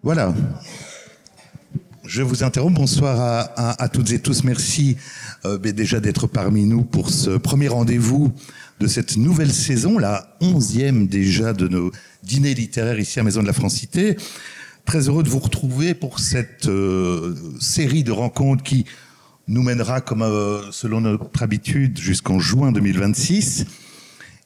Voilà. Je vous interromps. Bonsoir à toutes et tous. Merci déjà d'être parmi nous pour ce premier rendez-vous de cette nouvelle saison, la 11e déjà de nos dîners littéraires ici à Maison de la Francité. Très heureux de vous retrouver pour cette série de rencontres qui nous mènera, comme selon notre habitude, jusqu'en juin 2026.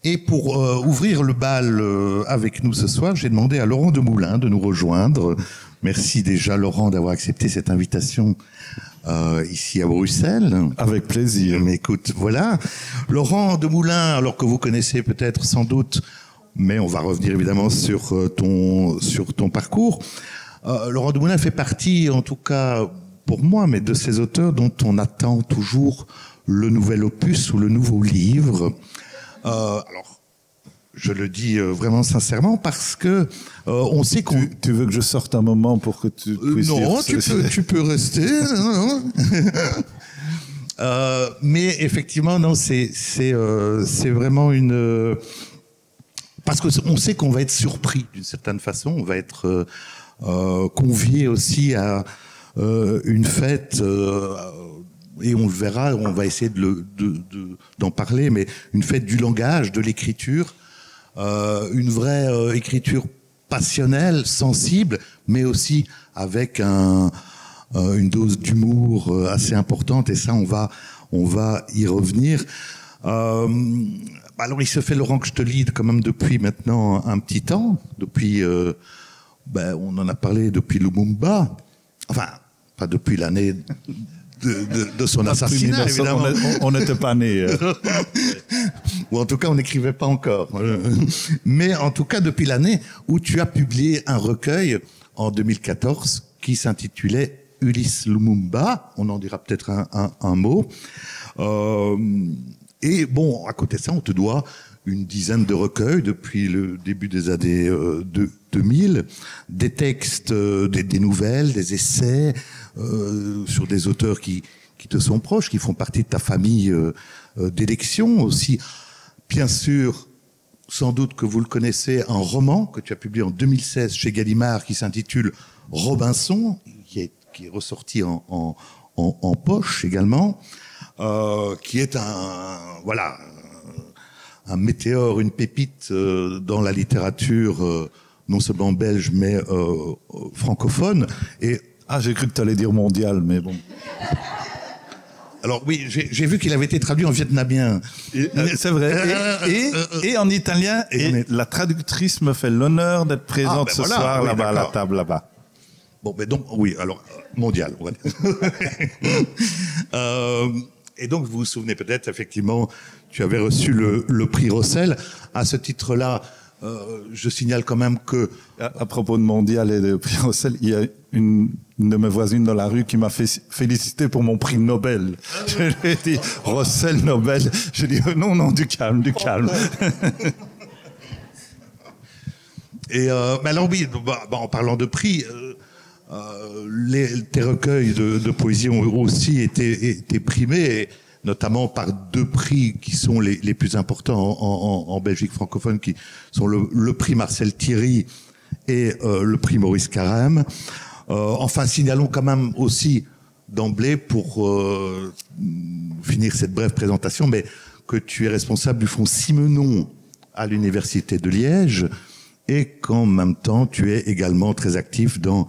Et pour ouvrir le bal avec nous ce soir, j'ai demandé à Laurent Demoulin de nous rejoindre. Merci déjà Laurent d'avoir accepté cette invitation ici à Bruxelles. Avec plaisir. Mais écoute, voilà. Laurent Demoulin, alors que vous connaissez peut-être sans doute, mais on va revenir évidemment sur ton parcours. Laurent Demoulin fait partie, en tout cas pour moi, mais de ces auteurs dont on attend toujours le nouvel opus ou le nouveau livre. Alors, je le dis vraiment sincèrement parce que on sait qu'on... Tu veux que je sorte un moment pour que tu puisses non, dire... tu peux rester. Non. Mais effectivement, non, c'est vraiment une... Parce qu'on sait qu'on va être surpris d'une certaine façon. On va être convié aussi à une fête... et on le verra, on va essayer d'en parler, mais une fête du langage, de l'écriture, une vraie écriture passionnelle, sensible, mais aussi avec une dose d'humour assez importante, et ça, on va y revenir. Alors, il se fait, Laurent, que je te lis quand même depuis maintenant un petit temps, depuis, on en a parlé depuis Lumumba, enfin, pas depuis l'année... De son assassinat, évidemment. On n'était pas nés. Ou en tout cas, on n'écrivait pas encore. Mais en tout cas, depuis l'année où tu as publié un recueil en 2014 qui s'intitulait Ulysse Lumumba. On en dira peut-être un mot. Et bon, à côté de ça, on te doit une dizaine de recueils depuis le début des années 2000, des textes, des nouvelles, des essais sur des auteurs qui te sont proches, qui font partie de ta famille d'élection aussi. Bien sûr, sans doute que vous le connaissez, un roman que tu as publié en 2016 chez Gallimard qui s'intitule Robinson, qui est ressorti en poche également, qui est un météore, une pépite dans la littérature non seulement belge, mais francophone. Et j'ai cru que tu allais dire mondial, mais bon. Alors oui, j'ai vu qu'il avait été traduit en vietnamien. C'est vrai. Et en italien. Et la traductrice me fait l'honneur d'être présente ce soir là-bas, à la table là-bas. Bon, mais donc, oui, alors, mondial, on va dire. Et donc, vous vous souvenez peut-être, effectivement, tu avais reçu le prix Rossel. À ce titre-là, je signale quand même que... À propos de mondial et de prix Rossel, il y a une de mes voisines dans la rue qui m'a félicité pour mon prix Nobel. Je lui ai dit, Rossel, Nobel. Je lui ai dit, non, du calme. Et mais alors oui, en parlant de prix... tes recueils de poésie ont aussi été primés, et notamment par deux prix qui sont les plus importants en Belgique francophone, qui sont le prix Marcel Thierry et le prix Maurice Carême. Enfin, signalons quand même aussi d'emblée, pour finir cette brève présentation, mais que tu es responsable du fonds Simenon à l'Université de Liège, et qu'en même temps, tu es également très actif dans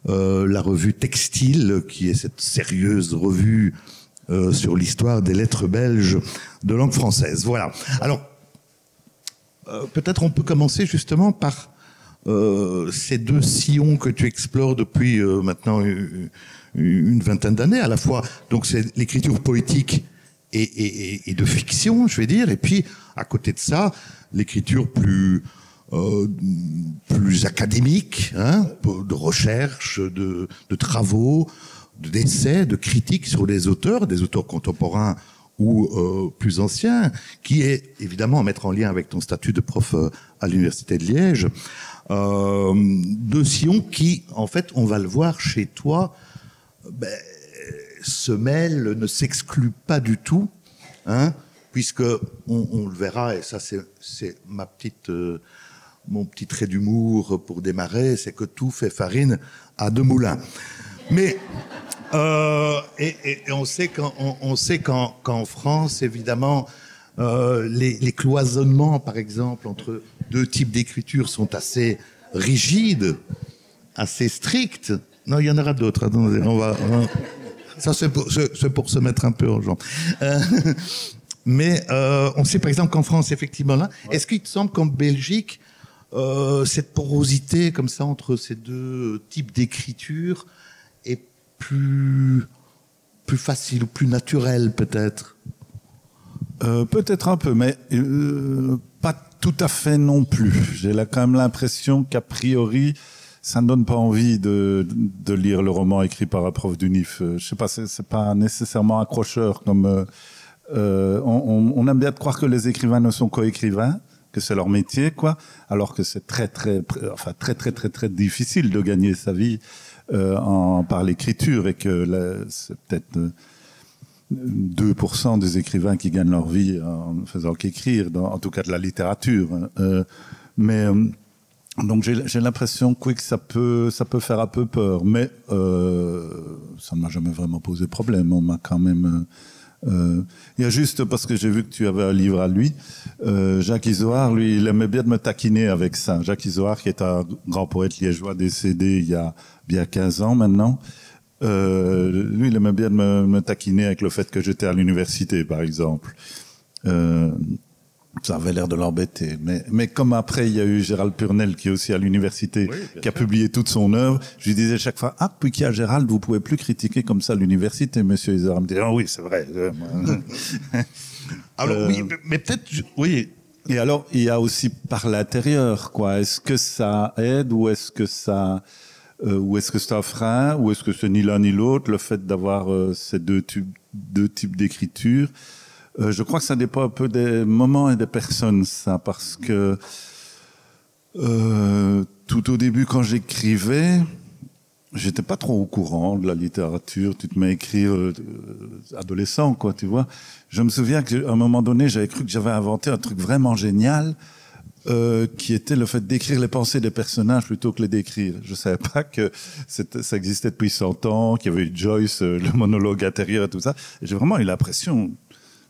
la revue Textile, qui est cette sérieuse revue sur l'histoire des lettres belges de langue française. Voilà. Alors, peut-être on peut commencer justement par ces deux sillons que tu explores depuis maintenant une vingtaine d'années, à la fois. Donc, c'est l'écriture poétique et de fiction, je vais dire, et puis, à côté de ça, l'écriture plus académique, de recherche, de travaux, d'essais, de critiques sur des auteurs contemporains ou plus anciens, qui est évidemment à mettre en lien avec ton statut de prof à l'Université de Liège. Deux sillons qui, en fait, on va le voir chez toi, se mêlent, ne s'excluent pas du tout, puisque on le verra, et ça c'est ma petite mon petit trait d'humour pour démarrer, c'est que tout fait farine à deux moulins. Mais et on sait qu'en France, évidemment, les cloisonnements, par exemple, entre deux types d'écriture sont assez rigides, assez stricts. Non, il y en aura d'autres. Attendez, ça, c'est pour se mettre un peu en jambe. Mais on sait, par exemple, qu'en France, effectivement, là, est-ce qu'il te semble qu'en Belgique, cette porosité comme ça entre ces deux types d'écriture est plus facile ou plus naturelle, peut-être? Peut-être un peu, mais pas tout à fait non plus. J'ai là quand même l'impression qu'a priori, ça ne donne pas envie de lire le roman écrit par un prof d'UNIF. Je sais pas, c'est pas nécessairement accrocheur comme on aime bien croire que les écrivains ne sont qu'écrivains, que c'est leur métier, quoi, alors que c'est très difficile de gagner sa vie par l'écriture et que c'est peut-être 2% des écrivains qui gagnent leur vie en faisant qu'écrire, en tout cas de la littérature. Donc j'ai l'impression que ça peut faire un peu peur, mais ça ne m'a jamais vraiment posé problème. On m'a quand même... il y a juste parce que j'ai vu que tu avais un livre à lui, Jacques Izoard, lui, il aimait bien de me taquiner avec ça. Jacques Izoard, qui est un grand poète liégeois décédé il y a bien 15 ans maintenant, lui, il aimait bien de me taquiner avec le fait que j'étais à l'université, par exemple. Ça avait l'air de l'embêter. Mais comme après, il y a eu Gérald Purnell, qui est aussi à l'université, qui a publié toute son œuvre, je lui disais chaque fois, puis qu'il y a Gérald, vous pouvez plus critiquer comme ça l'université, monsieur Izoard. Il me disait, oui, c'est vrai. Alors, oui, mais peut-être, oui. Et alors, il y a aussi par l'intérieur, quoi. Est-ce que ça aide ou est-ce que c'est un frein, ou est-ce que c'est ni l'un ni l'autre, le fait d'avoir ces deux types d'écriture? Je crois que ça dépend un peu des moments et des personnes, ça, parce que tout au début, quand j'écrivais, j'étais pas trop au courant de la littérature. Tu te mets à écrire adolescent, quoi, tu vois. Je me souviens qu'à un moment donné, j'avais cru que j'avais inventé un truc vraiment génial, qui était le fait d'écrire les pensées des personnages plutôt que les décrire. Je savais pas que ça existait depuis 100 ans, qu'il y avait eu Joyce, le monologue intérieur et tout ça. Et j'ai vraiment eu l'impression,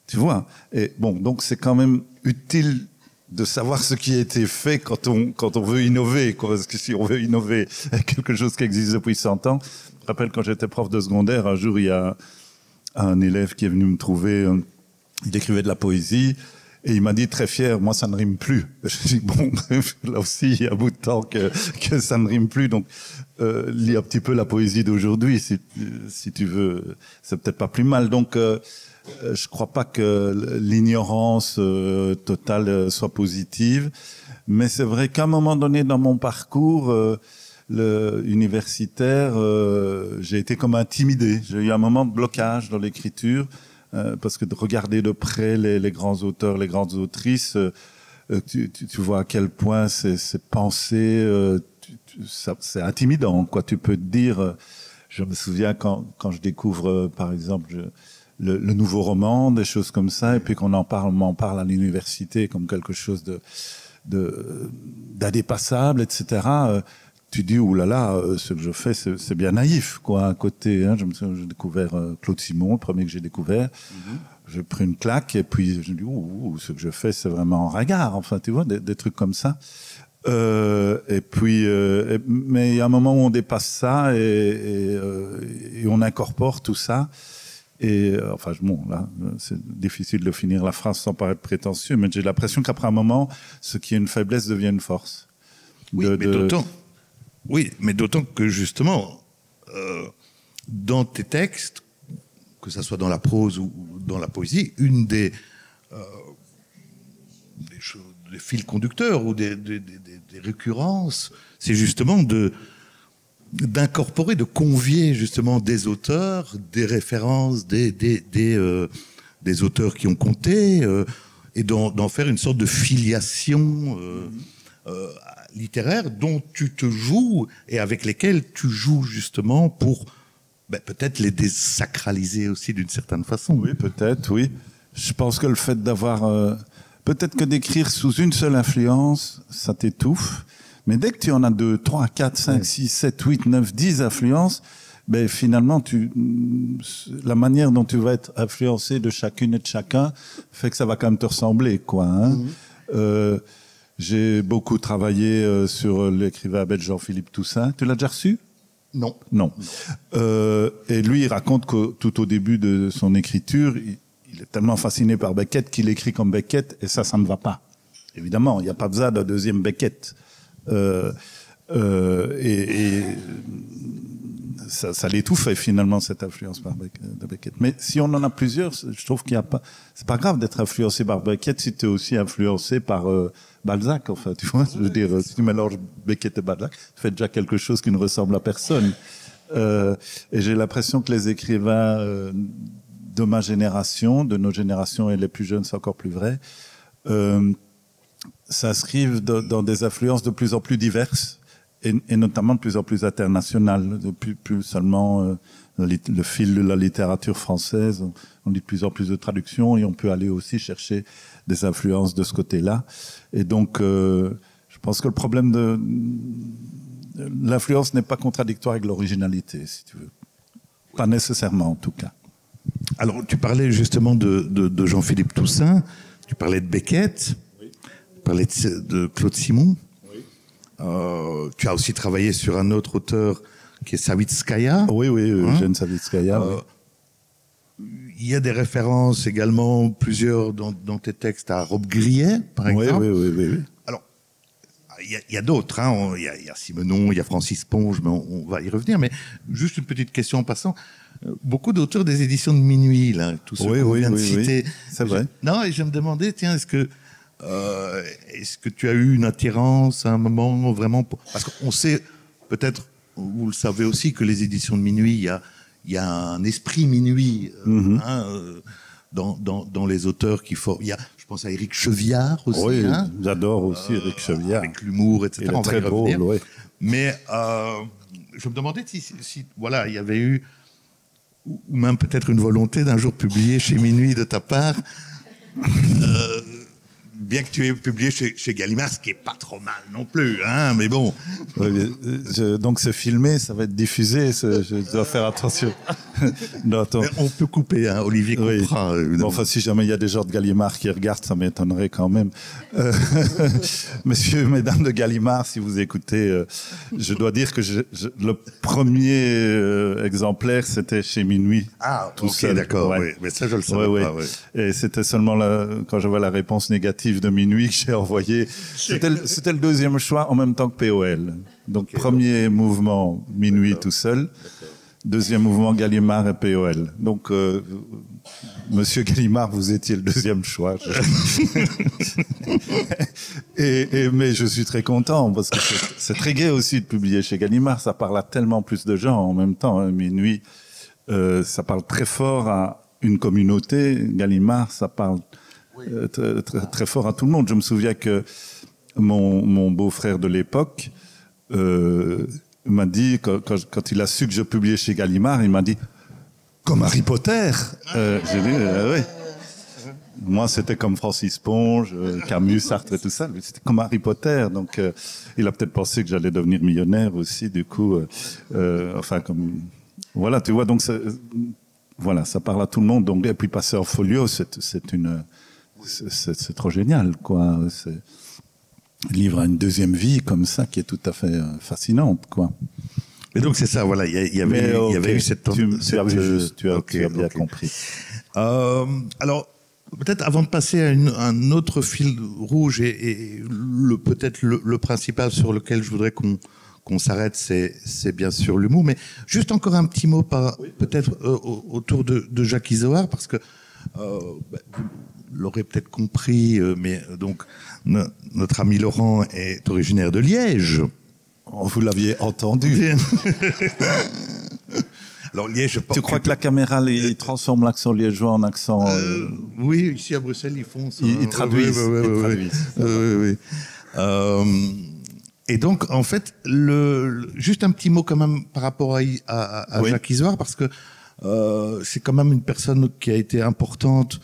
tu vois. Et bon, donc c'est quand même utile de savoir ce qui a été fait quand on veut innover, quoi. Parce que si on veut innover quelque chose qui existe depuis 100 ans, je me rappelle quand j'étais prof de secondaire, un jour il y a un élève qui est venu me trouver, il écrivait de la poésie, et il m'a dit très fier, moi ça ne rime plus. Je dis bon, là aussi il y a un bout de temps que ça ne rime plus, donc lis un petit peu la poésie d'aujourd'hui si tu veux, c'est peut-être pas plus mal. Donc je crois pas que l'ignorance totale soit positive, mais c'est vrai qu'à un moment donné dans mon parcours universitaire, j'ai été comme intimidé. J'ai eu un moment de blocage dans l'écriture. Parce que de regarder de près les grands auteurs, les grandes autrices, tu vois à quel point ces pensées, c'est intimidant, quoi. Tu peux te dire, je me souviens quand je découvre, par exemple, le nouveau roman, des choses comme ça, et puis qu'on m'en parle à l'université comme quelque chose d'indépassable, etc. Tu dis, oulala, ce que je fais, c'est bien naïf, quoi, à côté. Hein. J'ai découvert Claude Simon, le premier que j'ai découvert. Mm-hmm. J'ai pris une claque, et puis je me dis, ce que je fais, c'est vraiment en regard. Enfin, tu vois, des trucs comme ça. Et puis, mais il y a un moment où on dépasse ça, et on incorpore tout ça. Et enfin, bon, là, c'est difficile de finir la phrase sans paraître prétentieux, mais j'ai l'impression qu'après un moment, ce qui est une faiblesse devient une force. Oui, mais d'autant. Oui, mais d'autant que justement, dans tes textes, que ça soit dans la prose ou dans la poésie, une des fils conducteurs ou des récurrences, c'est justement d'incorporer, de convier justement des auteurs, des références, des auteurs qui ont compté, et d'en faire une sorte de filiation littéraire dont tu te joues et avec lesquels tu joues justement pour peut-être les désacraliser aussi d'une certaine façon. Oui, peut-être, oui. Je pense que le fait d'avoir... peut-être que d'écrire sous une seule influence, ça t'étouffe. Mais dès que tu en as 2, 3, 4, 5, 6, 7, 8, 9, 10 influences, ben finalement, la manière dont tu vas être influencé de chacune et de chacun fait que ça va quand même te ressembler, quoi. Hein. J'ai beaucoup travaillé sur l'écrivain belge Jean-Philippe Toussaint. Tu l'as déjà reçu? Non. Non. Et lui, il raconte que tout au début de son écriture, il est tellement fasciné par Beckett qu'il écrit comme Beckett, et ça ne va pas. Évidemment, il n'y a pas besoin d'un deuxième Beckett. Et ça l'étouffe finalement cette influence de Beckett. Mais si on en a plusieurs, je trouve qu'il y a pas. C'est pas grave d'être influencé par Beckett si tu es aussi influencé par Balzac. Enfin, tu vois, je veux dire, si tu mélanges Beckett et Balzac, tu fais déjà quelque chose qui ne ressemble à personne. Et j'ai l'impression que les écrivains de ma génération, de nos générations et les plus jeunes, c'est encore plus vrai, s'inscrivent dans des influences de plus en plus diverses. Et notamment de plus en plus international, plus seulement le fil de la littérature française. On lit de plus en plus de traductions et on peut aller aussi chercher des influences de ce côté-là. Et donc, je pense que le problème de l'influence n'est pas contradictoire avec l'originalité, si tu veux. Pas nécessairement, en tout cas. Alors, tu parlais justement de Jean-Philippe Toussaint, tu parlais de Beckett, tu parlais de Claude Simon. Tu as aussi travaillé sur un autre auteur qui est Savitskaya. Oui, Eugène Savitskaya. Il y a des références également, plusieurs dans tes textes, à Rob Grillet, par exemple. Oui. Alors, il y a d'autres. Hein. Il y a Simenon, il y a Francis Ponge, mais on va y revenir. Mais juste une petite question en passant. Beaucoup d'auteurs des éditions de Minuit, là, tous ceux qu'on vient de citer. C'est vrai. Non, et je me demandais, tiens, est-ce que tu as eu une attirance à un moment vraiment parce qu'on sait peut-être, vous le savez aussi, que les éditions de Minuit, il y a un esprit Minuit dans les auteurs qui font. Je pense à Éric Chevillard aussi. Oui, j'adore aussi Éric Chevillard. Avec l'humour, etc. Il est très drôle, oui. Mais je me demandais si voilà, il y avait eu ou même peut-être une volonté d'un jour publier chez Minuit de ta part. Bien que tu aies publié chez Gallimard, ce qui est pas trop mal non plus, hein, mais bon. Donc c'est filmé, ça va être diffusé, je dois faire attention. Non, on peut couper, hein, Olivier coupera. Bon, enfin, si jamais il y a des gens de Gallimard qui regardent, ça m'étonnerait quand même. Messieurs, mesdames de Gallimard, si vous écoutez, je dois dire que le premier exemplaire, c'était chez Minuit. Ah, tout seul, d'accord, oui. Mais ça, je le savais pas. Et c'était seulement quand j'avais la réponse négative de Minuit que j'ai envoyé. C'était le deuxième choix en même temps que POL. Donc, premier mouvement, Minuit tout seul. Deuxième mouvement, Gallimard et POL. Donc, Monsieur Gallimard, vous étiez le deuxième choix. Mais je suis très content parce que c'est très gai aussi de publier chez Gallimard. Ça parle à tellement plus de gens en même temps. Hein. Minuit, ça parle très fort à une communauté. Gallimard, ça parle très fort à tout le monde. Je me souviens que mon beau-frère de l'époque m'a dit, quand il a su que je publiais chez Gallimard, il m'a dit « Comme Harry Potter !» J'ai dit « Oui. » Moi, c'était comme Francis Ponge, Camus, Sartre et tout ça. C'était comme Harry Potter. Donc, il a peut-être pensé que j'allais devenir millionnaire aussi, du coup. Enfin, comme... Voilà, tu vois, donc voilà, ça parle à tout le monde. Donc, et puis passer en folio, c'est trop génial, quoi. Le livre a une deuxième vie comme ça qui est tout à fait fascinante, quoi. Et donc c'est ça, voilà, il y avait eu cette... Tu as bien compris. Alors, peut-être avant de passer à un autre fil rouge et peut-être le principal sur lequel je voudrais qu'on s'arrête, c'est bien sûr l'humour, mais juste encore un petit mot peut-être autour de Jacques Izoard, parce que vous l'aurez peut-être compris, mais donc notre ami Laurent est originaire de Liège. Vous l'aviez entendu. Alors Liège, tu crois que la caméra il transforme l'accent liégeois en accent oui, ici à Bruxelles ils font ça. Ils traduisent. Oui. Et donc en fait juste un petit mot quand même par rapport à Jacques Izoard, parce que c'est quand même une personne qui a été importante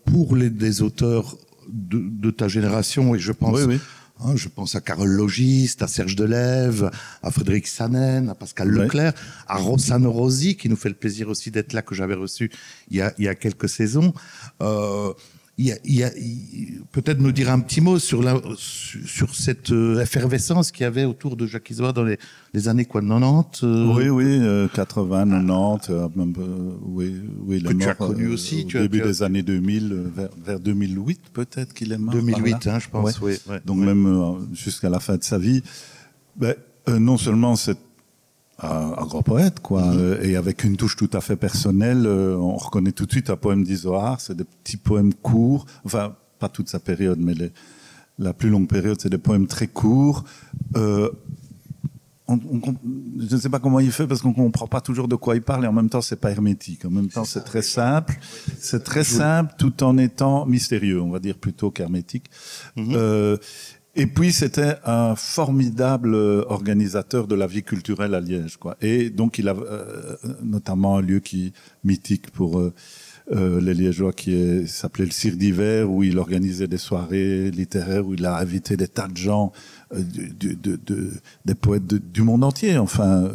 pour des auteurs de ta génération, et je pense... Oui, oui. Je pense à Carole Logiste, à Serge Delève, à Frédéric Sanen, à Pascal Leclerc, à Rossano Rosi, qui nous fait le plaisir aussi d'être là, que j'avais reçu il y a quelques saisons. Peut-être nous dire un petit mot sur cette effervescence qu'il y avait autour de Jacques Isoard dans les années 90. Oui, 80, 90, même, oui, il est mort. Tu as connu aussi. Au début des années 2000, vers 2008 peut-être qu'il est mort. 2008, je pense. Ouais. Oui. Donc même jusqu'à la fin de sa vie, non seulement c'est un grand poète, quoi, et avec une touche tout à fait personnelle. On reconnaît tout de suite un poème d'Isoard. C'est des petits poèmes courts, enfin pas toute sa période, mais la plus longue période, c'est des poèmes très courts. Je ne sais pas comment il fait parce qu'on comprend pas toujours de quoi il parle, et en même temps c'est pas hermétique. En même temps c'est très simple. C'est très simple tout en étant mystérieux, on va dire, plutôt qu'hermétique. Et puis c'était un formidable organisateur de la vie culturelle à Liège, quoi. Et donc il a notamment un lieu mythique pour les Liégeois qui s'appelait le Cirque d'hiver, où il organisait des soirées littéraires, où il a invité des tas de gens, des poètes du monde entier, enfin.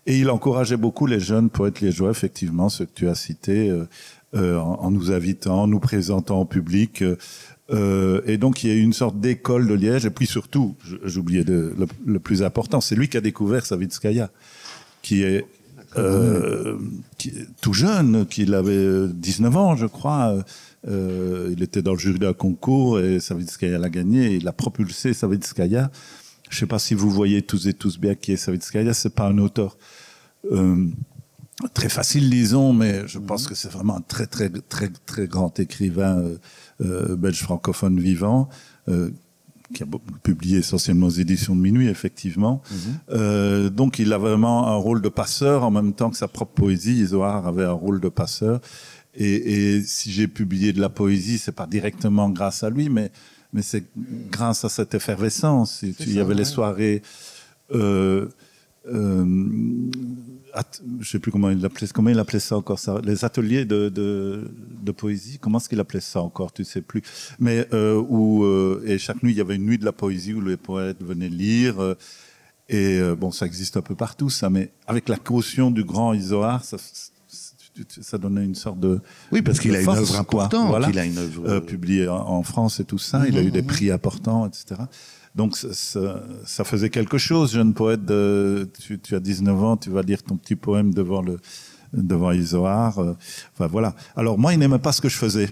Et il encourageait beaucoup les jeunes poètes liégeois, effectivement, ceux que tu as cités, en nous invitant, en nous présentant en public. Et donc il y a eu une sorte d'école de Liège. Et puis surtout, j'oubliais le plus important, c'est lui qui a découvert Savitskaya, qui est tout jeune, qu'il avait 19 ans, je crois. Il était dans le jury d'un concours et Savitskaya l'a gagné. Il a propulsé Savitskaya. Je ne sais pas si vous voyez tous et tous bien qui est Savitskaya. C'est pas un auteur très facile, disons, mais je pense que c'est vraiment un très très très très grand écrivain belge francophone vivant, qui a publié essentiellement aux éditions de Minuit, effectivement. Donc il a vraiment un rôle de passeur en même temps que sa propre poésie. Isoard avait un rôle de passeur. Et si j'ai publié de la poésie, c'est pas directement grâce à lui, mais c'est grâce à cette effervescence. Il y avait les soirées... je sais plus comment il appelait ça encore, ça, les ateliers de poésie, comment est-ce qu'il appelait ça encore, tu sais plus, mais et chaque nuit il y avait une nuit de la poésie où les poètes venaient lire, et bon, ça existe un peu partout ça, mais avec la caution du grand Isoard, ça donnait une sorte de... Oui, parce qu'il a une œuvre importante, voilà, il a une œuvre publiée en France et tout ça, il a eu des prix importants, etc. Donc ça faisait quelque chose, jeune poète. Tu as 19 ans, tu vas lire ton petit poème devant Isoard. Enfin voilà. Alors moi, il n'aimait pas ce que je faisais.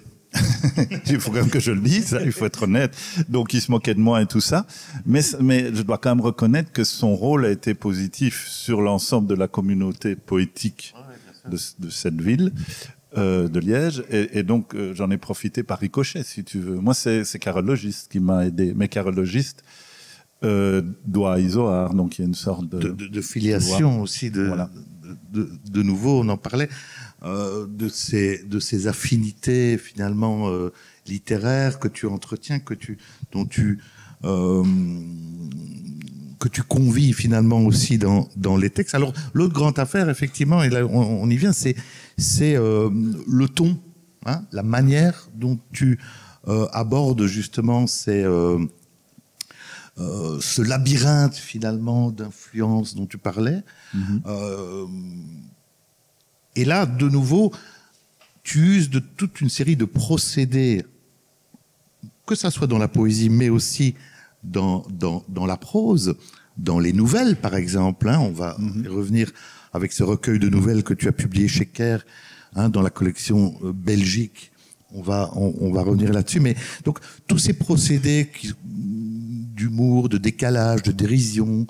Il faut quand même que je le dise, il faut être honnête. Donc il se moquait de moi et tout ça. Mais je dois quand même reconnaître que son rôle a été positif sur l'ensemble de la communauté poétique de cette ville. De Liège, et donc j'en ai profité par ricochet, si tu veux. Moi, c'est Carole Logiste qui m'a aidé, mais Carole Logiste doit à Isoard, donc il y a une sorte de filiation aussi, voilà. de nouveau, on en parlait, de ces affinités finalement littéraires que tu entretiens, que tu convies finalement aussi dans les textes. Alors l'autre grande affaire, effectivement, et là on y vient, c'est le ton, la manière dont tu abordes justement ce labyrinthe finalement d'influence dont tu parlais. Et là, de nouveau, tu uses de toute une série de procédés, que ça soit dans la poésie, mais aussi dans la prose, dans les nouvelles, par exemple. On va y revenir avec ce recueil de nouvelles que tu as publié chez Kerr, dans la collection Belgique. On va revenir là-dessus. Mais donc, tous ces procédés d'humour, de décalage, de dérision,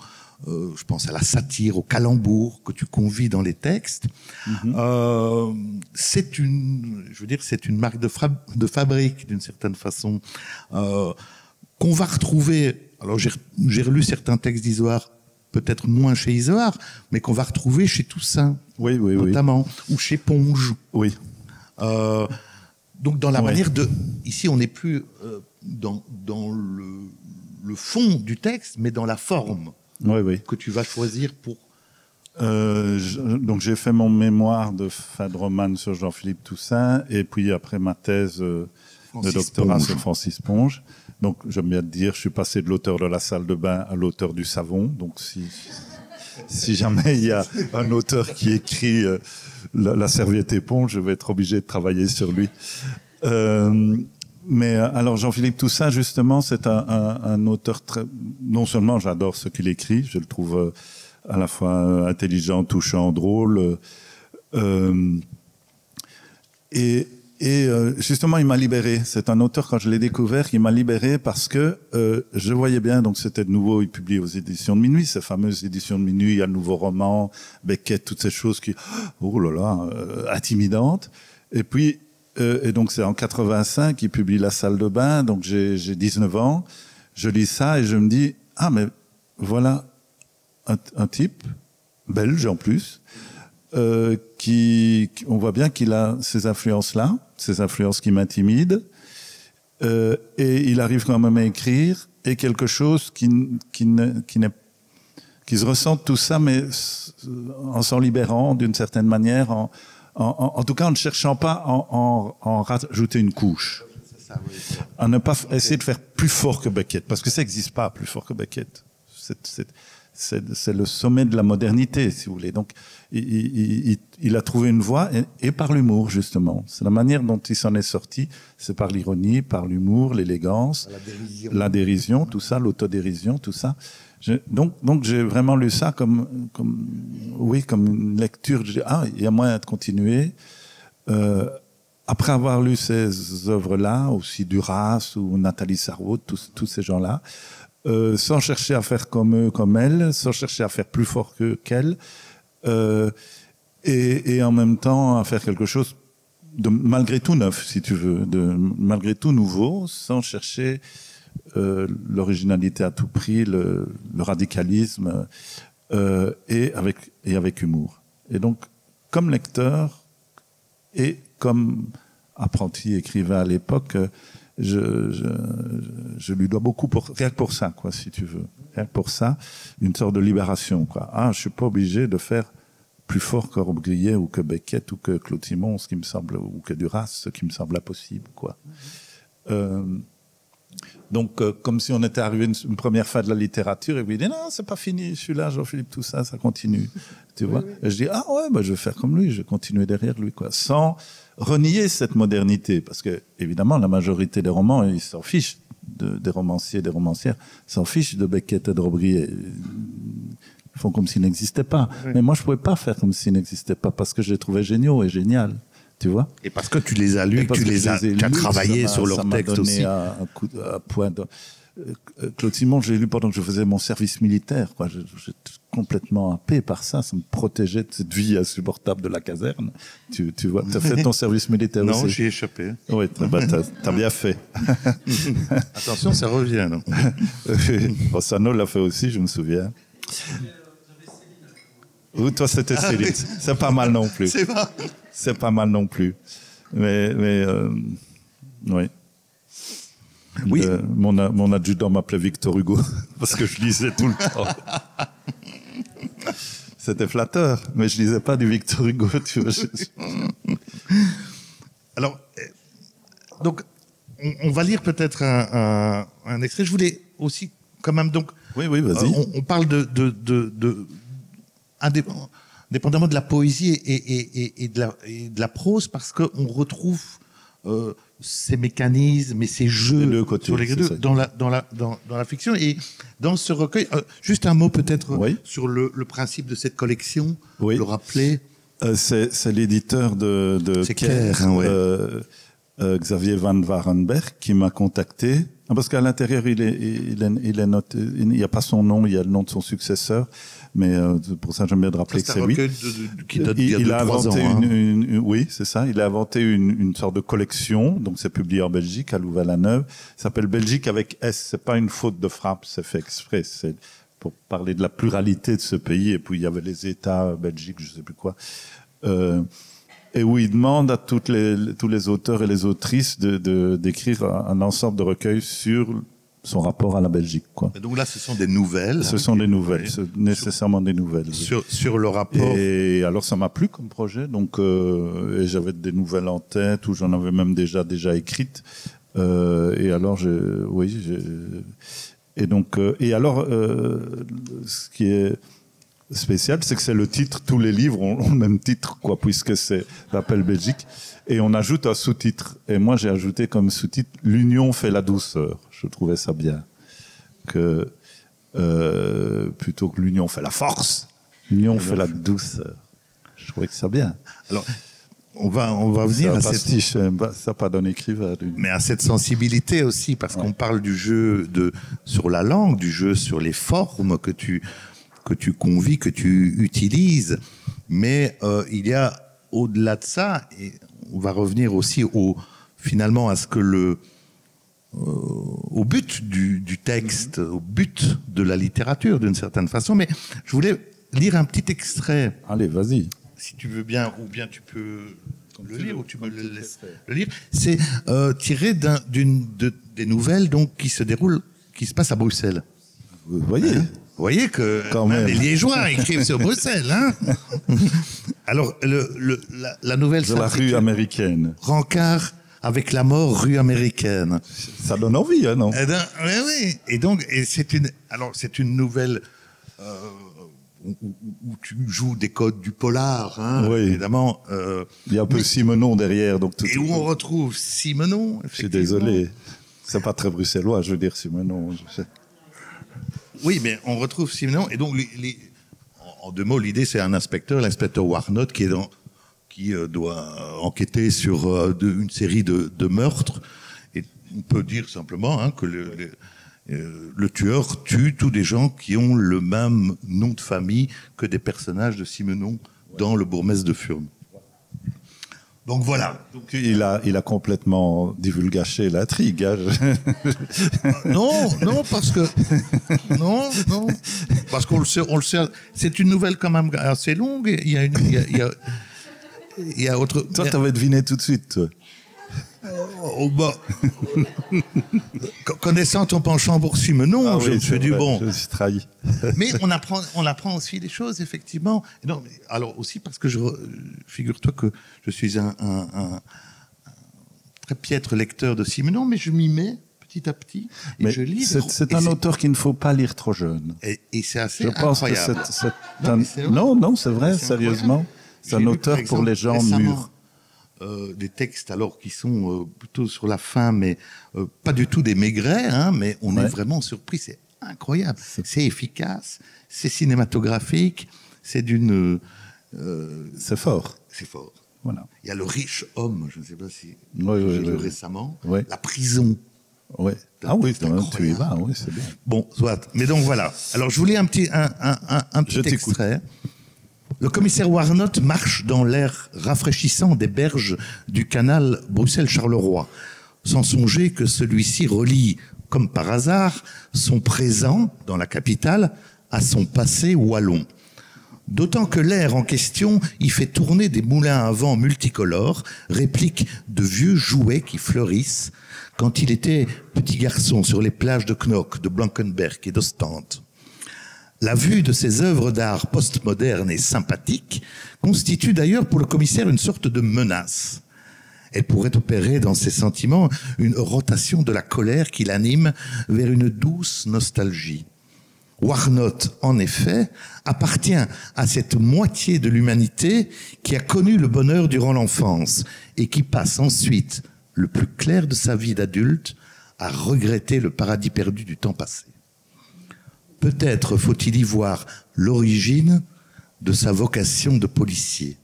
je pense à la satire, au calembour que tu convies dans les textes, c'est une marque de fabrique, d'une certaine façon, qu'on va retrouver. Alors, j'ai relu certains textes d'Isoard, peut-être moins chez Isoard, mais qu'on va retrouver chez Toussaint, notamment, ou chez Ponge. Oui. Donc, dans la manière de... Ici, on n'est plus dans le fond du texte, mais dans la forme que tu vas choisir pour... Donc, j'ai fait mon mémoire de fin de roman sur Jean-Philippe Toussaint, et puis après ma thèse de doctorat sur Francis Ponge. Donc, j'aime bien te dire, je suis passé de l'auteur de la salle de bain à l'auteur du savon. Donc, si jamais il y a un auteur qui écrit la serviette éponge, je vais être obligé de travailler sur lui. Mais alors, Jean-Philippe Toussaint, justement, c'est un auteur très... Non seulement j'adore ce qu'il écrit, je le trouve à la fois intelligent, touchant, drôle. Et justement, il m'a libéré. C'est un auteur, quand je l'ai découvert, qui m'a libéré parce que je voyais bien, donc c'était de nouveau, il publie aux éditions de Minuit, ces fameuses éditions de Minuit, il y a le nouveau roman, Beckett, toutes ces choses qui, oh là là, intimidantes. Et puis, et donc c'est en 85, il publie La salle de bain, donc j'ai 19 ans, je lis ça et je me dis, ah mais voilà un type, belge en plus, on voit bien qu'il a ces influences-là, ces influences qui m'intimident, et il arrive quand même à écrire, et quelque chose qui se ressent tout ça, mais en s'en libérant d'une certaine manière, en tout cas en ne cherchant pas à en rajouter une couche. À ne pas essayer de faire plus fort que Beckett, parce que ça n'existe pas plus fort que Beckett. C'est le sommet de la modernité, si vous voulez. Donc, il a trouvé une voie, et par l'humour, justement. C'est la manière dont il s'en est sorti. C'est par l'ironie, par l'humour, l'élégance, la dérision, tout ça, l'autodérision, tout ça. Donc, j'ai vraiment lu ça comme une lecture. Je dis, il y a moyen de continuer. Après avoir lu ces œuvres-là, aussi Duras ou Nathalie Sarraute, tous ces gens-là, sans chercher à faire comme eux, comme elle, sans chercher à faire plus fort qu'elle, et en même temps à faire quelque chose de malgré tout neuf, si tu veux, malgré tout nouveau, sans chercher l'originalité à tout prix, le radicalisme, et avec humour. Et donc, comme lecteur et comme apprenti écrivain à l'époque, je lui dois beaucoup rien que pour ça, quoi, si tu veux. Rien que pour ça, une sorte de libération, quoi. Je suis pas obligé de faire plus fort que Robbe-Grillet ou que Beckett ou que Claude Simon, ce qui me semble, ou que Duras, ce qui me semble impossible, quoi. Donc, comme si on était arrivé une première fois de la littérature, et puis il dit, non, c'est pas fini, je suis là, Jean-Philippe Toussaint, ça continue. Tu vois? Et je dis, je vais faire comme lui, je vais continuer derrière lui, quoi. Sans renier cette modernité, parce que, évidemment, la majorité des romans, ils s'en fichent des romanciers, des romancières, s'en fichent de Beckett et de Robbe-Grillet. Ils font comme s'ils n'existaient pas. Oui. Mais moi, je pouvais pas faire comme s'ils n'existaient pas, parce que je les trouvais géniaux et génial. Tu vois? Et parce que tu les as lus, tu as travaillé sur leur texte aussi. Ça m'a donné à point de... Claude Simon, je l'ai lu pendant que je faisais mon service militaire, quoi. J'étais complètement happé par ça. Ça me protégeait de cette vie insupportable de la caserne. Tu vois, t'as fait ton service militaire aussi? Non, j'y ai échappé. Oui, t'as bien fait. Attention, ça revient, non? Rossano l'a fait aussi, je me souviens. Ou toi, c'était Céline. C'est pas mal non plus. C'est pas. C'est pas mal non plus. Mais oui. Oui. Mon adjudant m'appelait Victor Hugo parce que je lisais tout le temps. C'était flatteur, mais je lisais pas du Victor Hugo. Tu vois. Alors, donc, on va lire peut-être un extrait. Je voulais aussi, quand même, donc. Oui, vas-y. On parle indépendamment de la poésie et de la prose, parce qu'on retrouve ces mécanismes et ces jeux sur les deux dans la fiction. Et dans ce recueil, juste un mot peut-être sur le principe de cette collection, le rappeler. C'est l'éditeur de Caire, Xavier Van Warenberg, qui m'a contacté. Parce qu'à l'intérieur, il est noté, il n'y a pas son nom, il y a le nom de son successeur. Mais pour ça, j'aime bien de rappeler que c'est lui. Qui date d'il y a 2-3 ans. Oui, c'est ça. Il a inventé une sorte de collection. Donc, c'est publié en Belgique, à Louvain-la-Neuve. Ça s'appelle Belgique avec S. C'est pas une faute de frappe, c'est fait exprès. C'est pour parler de la pluralité de ce pays. Et puis, il y avait les États Belgiques, je sais plus quoi. Et où il demande à tous les auteurs et les autrices d'écrire un ensemble de recueils sur son rapport à la Belgique, quoi. Et donc là, ce sont des nouvelles. Ce sont des nouvelles, nécessairement des nouvelles. Sur le rapport. Et alors, ça m'a plu comme projet. Donc, et j'avais des nouvelles en tête, ou j'en avais même déjà écrites. Et alors, et donc, ce qui est spécial, c'est que c'est le titre. Tous les livres ont le même titre, quoi, puisque c'est l'appel Belgique. Et on ajoute un sous-titre. Et moi, j'ai ajouté comme sous-titre "L'union fait la douceur". Je trouvais ça bien. Plutôt que "l'union fait la force", "l'union fait la douceur". Je trouvais que ça bien. Alors, on va venir à pastiche, ça pas d'un écrivain. Mais à cette sensibilité aussi, parce qu'on parle du jeu sur la langue, du jeu sur les formes que tu convies, que tu utilises. Mais il y a au-delà de ça, et on va revenir aussi finalement à ce que au but du texte, au but de la littérature d'une certaine façon. Mais je voulais lire un petit extrait. Allez, vas-y. Si tu veux bien, ou bien tu peux le lire, ou tu me le laisses le lire. C'est tiré des nouvelles donc, qui se passent à Bruxelles. Vous voyez Vous voyez que les Liégeois écrivent sur Bruxelles. Hein. Alors, la nouvelle... De la rue américaine. Rencard avec la mort, rue américaine. Ça donne envie, hein, non? Oui. Et donc, c'est une nouvelle... où tu joues des codes du polar, hein, oui. Évidemment. Il y a un peu Simenon derrière. Donc et où on retrouve Simenon, je suis désolé. C'est pas très bruxellois, je veux dire, Simenon. Oui, mais on retrouve Simenon. Et donc, en deux mots, l'idée, c'est un inspecteur, l'inspecteur Warnot, qui doit enquêter sur une série de meurtres. Et on peut dire simplement hein, que le tueur tue tous des gens qui ont le même nom de famille que des personnages de Simenon dans le bourgmestre de Furnes. Donc voilà. Donc il a complètement divulgaché l'intrigue. Hein. Non, parce que parce qu'on le sait. C'est une nouvelle quand même assez longue. Il y a autre. Toi, t'avais deviné tout de suite. Toi. Connaissant ton penchant pour Simenon, je me suis dit bon. Je suis trahi. Mais on apprend aussi des choses effectivement. Non, alors aussi parce que figure-toi que je suis un très piètre lecteur de Simenon, mais je m'y mets petit à petit et mais je lis. C'est un auteur qu'il ne faut pas lire trop jeune. Et c'est assez incroyable. Que non, c'est vrai, sérieusement. C'est un auteur pour les gens mûrs. Des textes alors qui sont plutôt sur la fin, mais pas du tout des Maigret, hein, mais on est vraiment surpris. C'est incroyable. C'est efficace, c'est cinématographique, c'est d'une... c'est fort. C'est fort. Voilà. Il y a Le riche homme, je ne sais pas si j'ai lu récemment. La prison. Ouais. Ah oui, tu y vas, oui, c'est bien. Bon, soit. Mais donc voilà. Alors je voulais un petit extrait. Le commissaire Warnot marche dans l'air rafraîchissant des berges du canal Bruxelles-Charleroi, sans songer que celui-ci relie, comme par hasard, son présent, dans la capitale, à son passé wallon. D'autant que l'air en question y fait tourner des moulins à vent multicolores, répliques de vieux jouets qui fleurissent, quand il était petit garçon sur les plages de Knock, de Blankenberg et d'Ostende. La vue de ces œuvres d'art postmodernes et sympathiques constitue d'ailleurs pour le commissaire une sorte de menace. Elle pourrait opérer dans ses sentiments une rotation de la colère qui l'anime vers une douce nostalgie. Warnot, en effet, appartient à cette moitié de l'humanité qui a connu le bonheur durant l'enfance et qui passe ensuite, le plus clair de sa vie d'adulte, à regretter le paradis perdu du temps passé. Peut-être faut-il y voir l'origine de sa vocation de policier.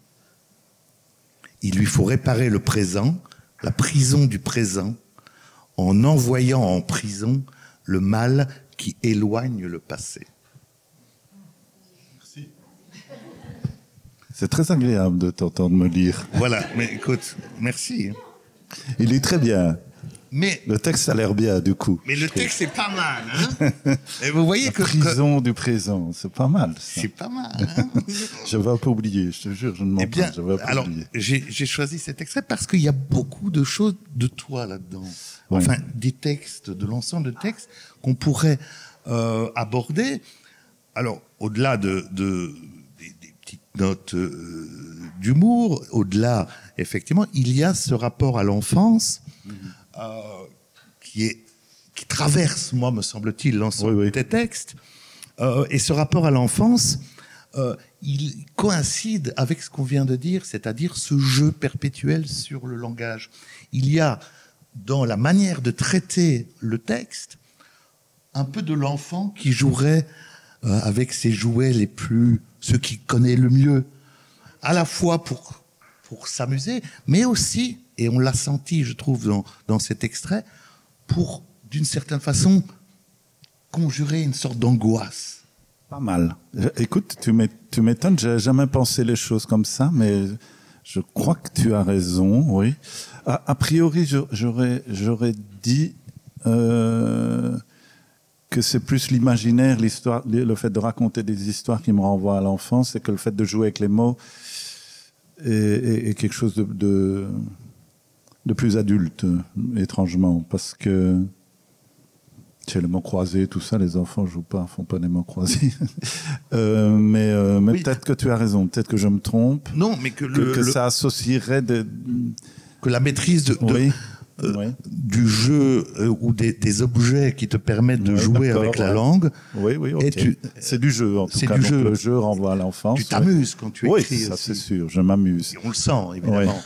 Il lui faut réparer le présent, la prison du présent, en envoyant en prison le mal qui éloigne le passé. Merci. C'est très agréable de t'entendre me lire. Voilà, mais écoute, merci. Il est très bien. Mais le texte a l'air bien, du coup. Mais le texte est pas mal, hein. Et vous voyez que... prison du présent, c'est pas mal. C'est pas mal, hein. J'avais un peu oublié, je te jure, je ne mens pas. Alors, j'ai choisi cet extrait parce qu'il y a beaucoup de choses de toi là-dedans. Enfin, des textes, de l'ensemble de textes qu'on pourrait aborder. Alors, au-delà des petites notes d'humour, au-delà, effectivement, il y a ce rapport à l'enfance qui traverse, moi, me semble-t-il, l'ensemble oui. des textes. Et ce rapport à l'enfance, il coïncide avec ce qu'on vient de dire, c'est-à-dire ce jeu perpétuel sur le langage. Il y a, dans la manière de traiter le texte, un peu de l'enfant qui jouerait avec ses jouets ceux qu'il connaît le mieux, à la fois pour s'amuser, mais aussi, et on l'a senti, je trouve, dans cet extrait, pour, d'une certaine façon, conjurer une sorte d'angoisse. Pas mal. Écoute, tu m'étonnes, j'ai jamais pensé les choses comme ça, mais je crois que tu as raison, oui. A priori, j'aurais dit que c'est plus l'imaginaire, l'histoire, le fait de raconter des histoires qui me renvoient à l'enfance, et que le fait de jouer avec les mots est quelque chose de plus adulte, étrangement, parce que chez les mots croisés, tout ça, les enfants jouent pas, font pas des mots croisés. Mais oui. Peut-être que tu as raison, peut-être que je me trompe. Non, mais que ça associerait que la maîtrise oui. Du jeu ou des objets qui te permettent de jouer avec la langue. Oui, okay. C'est du jeu, en tout cas. Du jeu. Le jeu renvoie à l'enfance. Tu t'amuses quand tu écris. Oui, ça c'est sûr, je m'amuse. Et on le sent, évidemment.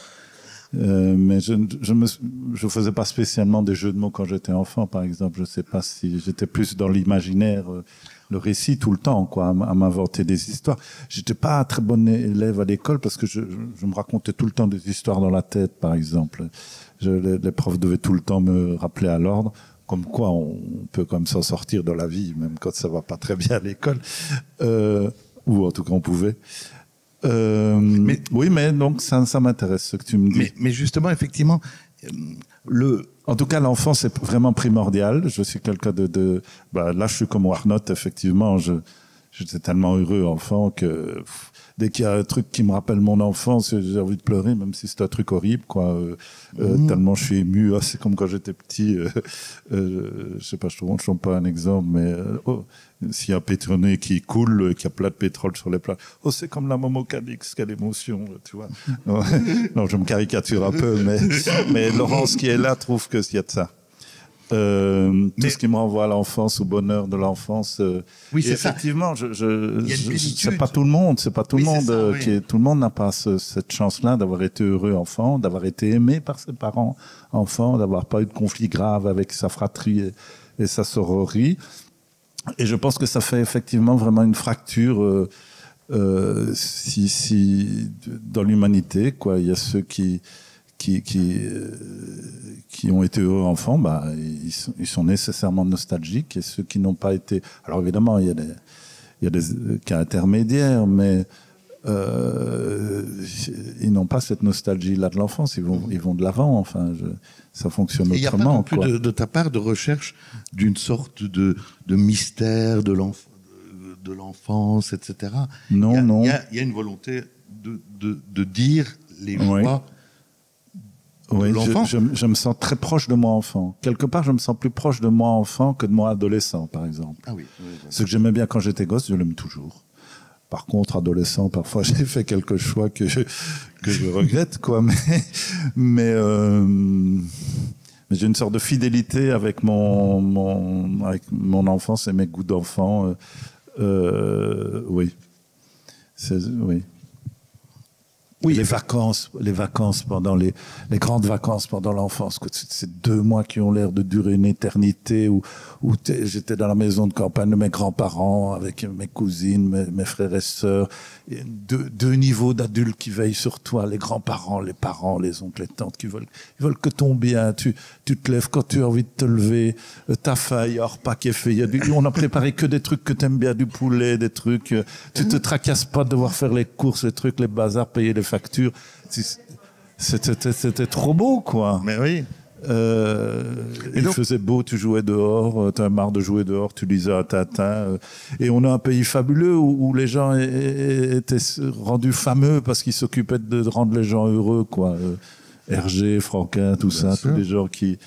Mais je faisais pas spécialement des jeux de mots quand j'étais enfant, par exemple. Je sais pas si j'étais plus dans l'imaginaire, le récit tout le temps, quoi, à m'inventer des histoires. J'étais pas un très bon élève à l'école parce que je me racontais tout le temps des histoires dans la tête, par exemple. Les profs devaient tout le temps me rappeler à l'ordre, comme quoi on peut comme s'en sortir dans la vie, même quand ça va pas très bien à l'école, ou en tout cas on pouvait. Oui, mais donc ça m'intéresse ce que tu me dis. Mais justement, effectivement, en tout cas, l'enfance est vraiment primordial. Je suis quelqu'un là, je suis comme Warnotte, effectivement. J'étais tellement heureux enfant que dès qu'il y a un truc qui me rappelle mon enfance, j'ai envie de pleurer, même si c'est un truc horrible, quoi. Tellement je suis ému. C'est comme quand j'étais petit. Je sais pas, je ne trouve pas un exemple, mais s'il y a un pétrolier qui coule, qu'il y a plein de pétrole sur les plages, c'est comme la Momo Cadix, quelle émotion, tu vois. Non, je me caricature un peu, mais Laurence qui est là trouve qu'il y a de ça. Tout ce qui me renvoie à l'enfance, au bonheur de l'enfance. Oui, c'est effectivement, c'est pas tout le monde, tout le monde n'a pas cette chance-là d'avoir été heureux enfant, d'avoir été aimé par ses parents enfant, d'avoir pas eu de conflit grave avec sa fratrie et sa sororie. Et je pense que ça fait effectivement vraiment une fracture dans l'humanité, quoi. Il y a ceux qui ont été heureux enfants, ils sont nécessairement nostalgiques, et ceux qui n'ont pas été... Alors évidemment, il y a des cas intermédiaires, mais ils n'ont pas cette nostalgie-là de l'enfance, ils vont de l'avant, enfin, ça fonctionne autrement. Il n'y a pas non plus de ta part de recherche d'une sorte de mystère de l'enfance, etc. Non. Il y a une volonté de dire les joies. Oui, je me sens très proche de moi enfant. Quelque part, je me sens plus proche de moi enfant que de moi adolescent, par exemple. Ah oui. Ce que j'aimais bien quand j'étais gosse, je l'aime toujours. Par contre, adolescent, parfois, j'ai fait quelques choix que je regrette, quoi. Mais j'ai une sorte de fidélité avec avec mon enfance et mes goûts d'enfant. Oui. Oui. Oui, les vacances pendant les grandes vacances pendant l'enfance, ces 2 mois qui ont l'air de durer une éternité, où j'étais dans la maison de campagne de mes grands-parents avec mes cousines, mes frères et sœurs, deux niveaux d'adultes qui veillent sur toi, les grands-parents, les parents, les oncles, les tantes qui veulent que ton bien. Tu te lèves quand tu as envie de te lever, t'as faim, il y a un repas qui est fait, on a préparé que des trucs que t'aimes bien, du poulet, des trucs, tu te tracasses pas de devoir faire les courses, les trucs, les bazars, payer les factures. C'était trop beau, quoi. Mais oui. Il faisait beau, tu jouais dehors, t'as marre de jouer dehors, tu lisais un Tintin. Et on a un pays fabuleux où les gens étaient rendus fameux parce qu'ils s'occupaient de rendre les gens heureux, quoi. Hergé, Franquin, tout ça, tous les gens qui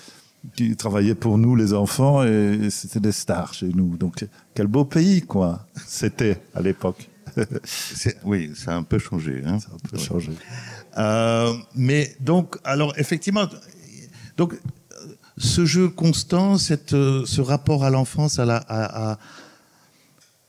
travaillaient pour nous, les enfants, et c'était des stars chez nous. Donc, quel beau pays, quoi. C'était à l'époque. Oui, ça a un peu changé. Hein. Ça a un peu changé. Mais donc, alors effectivement, donc ce jeu constant, ce rapport à l'enfance, à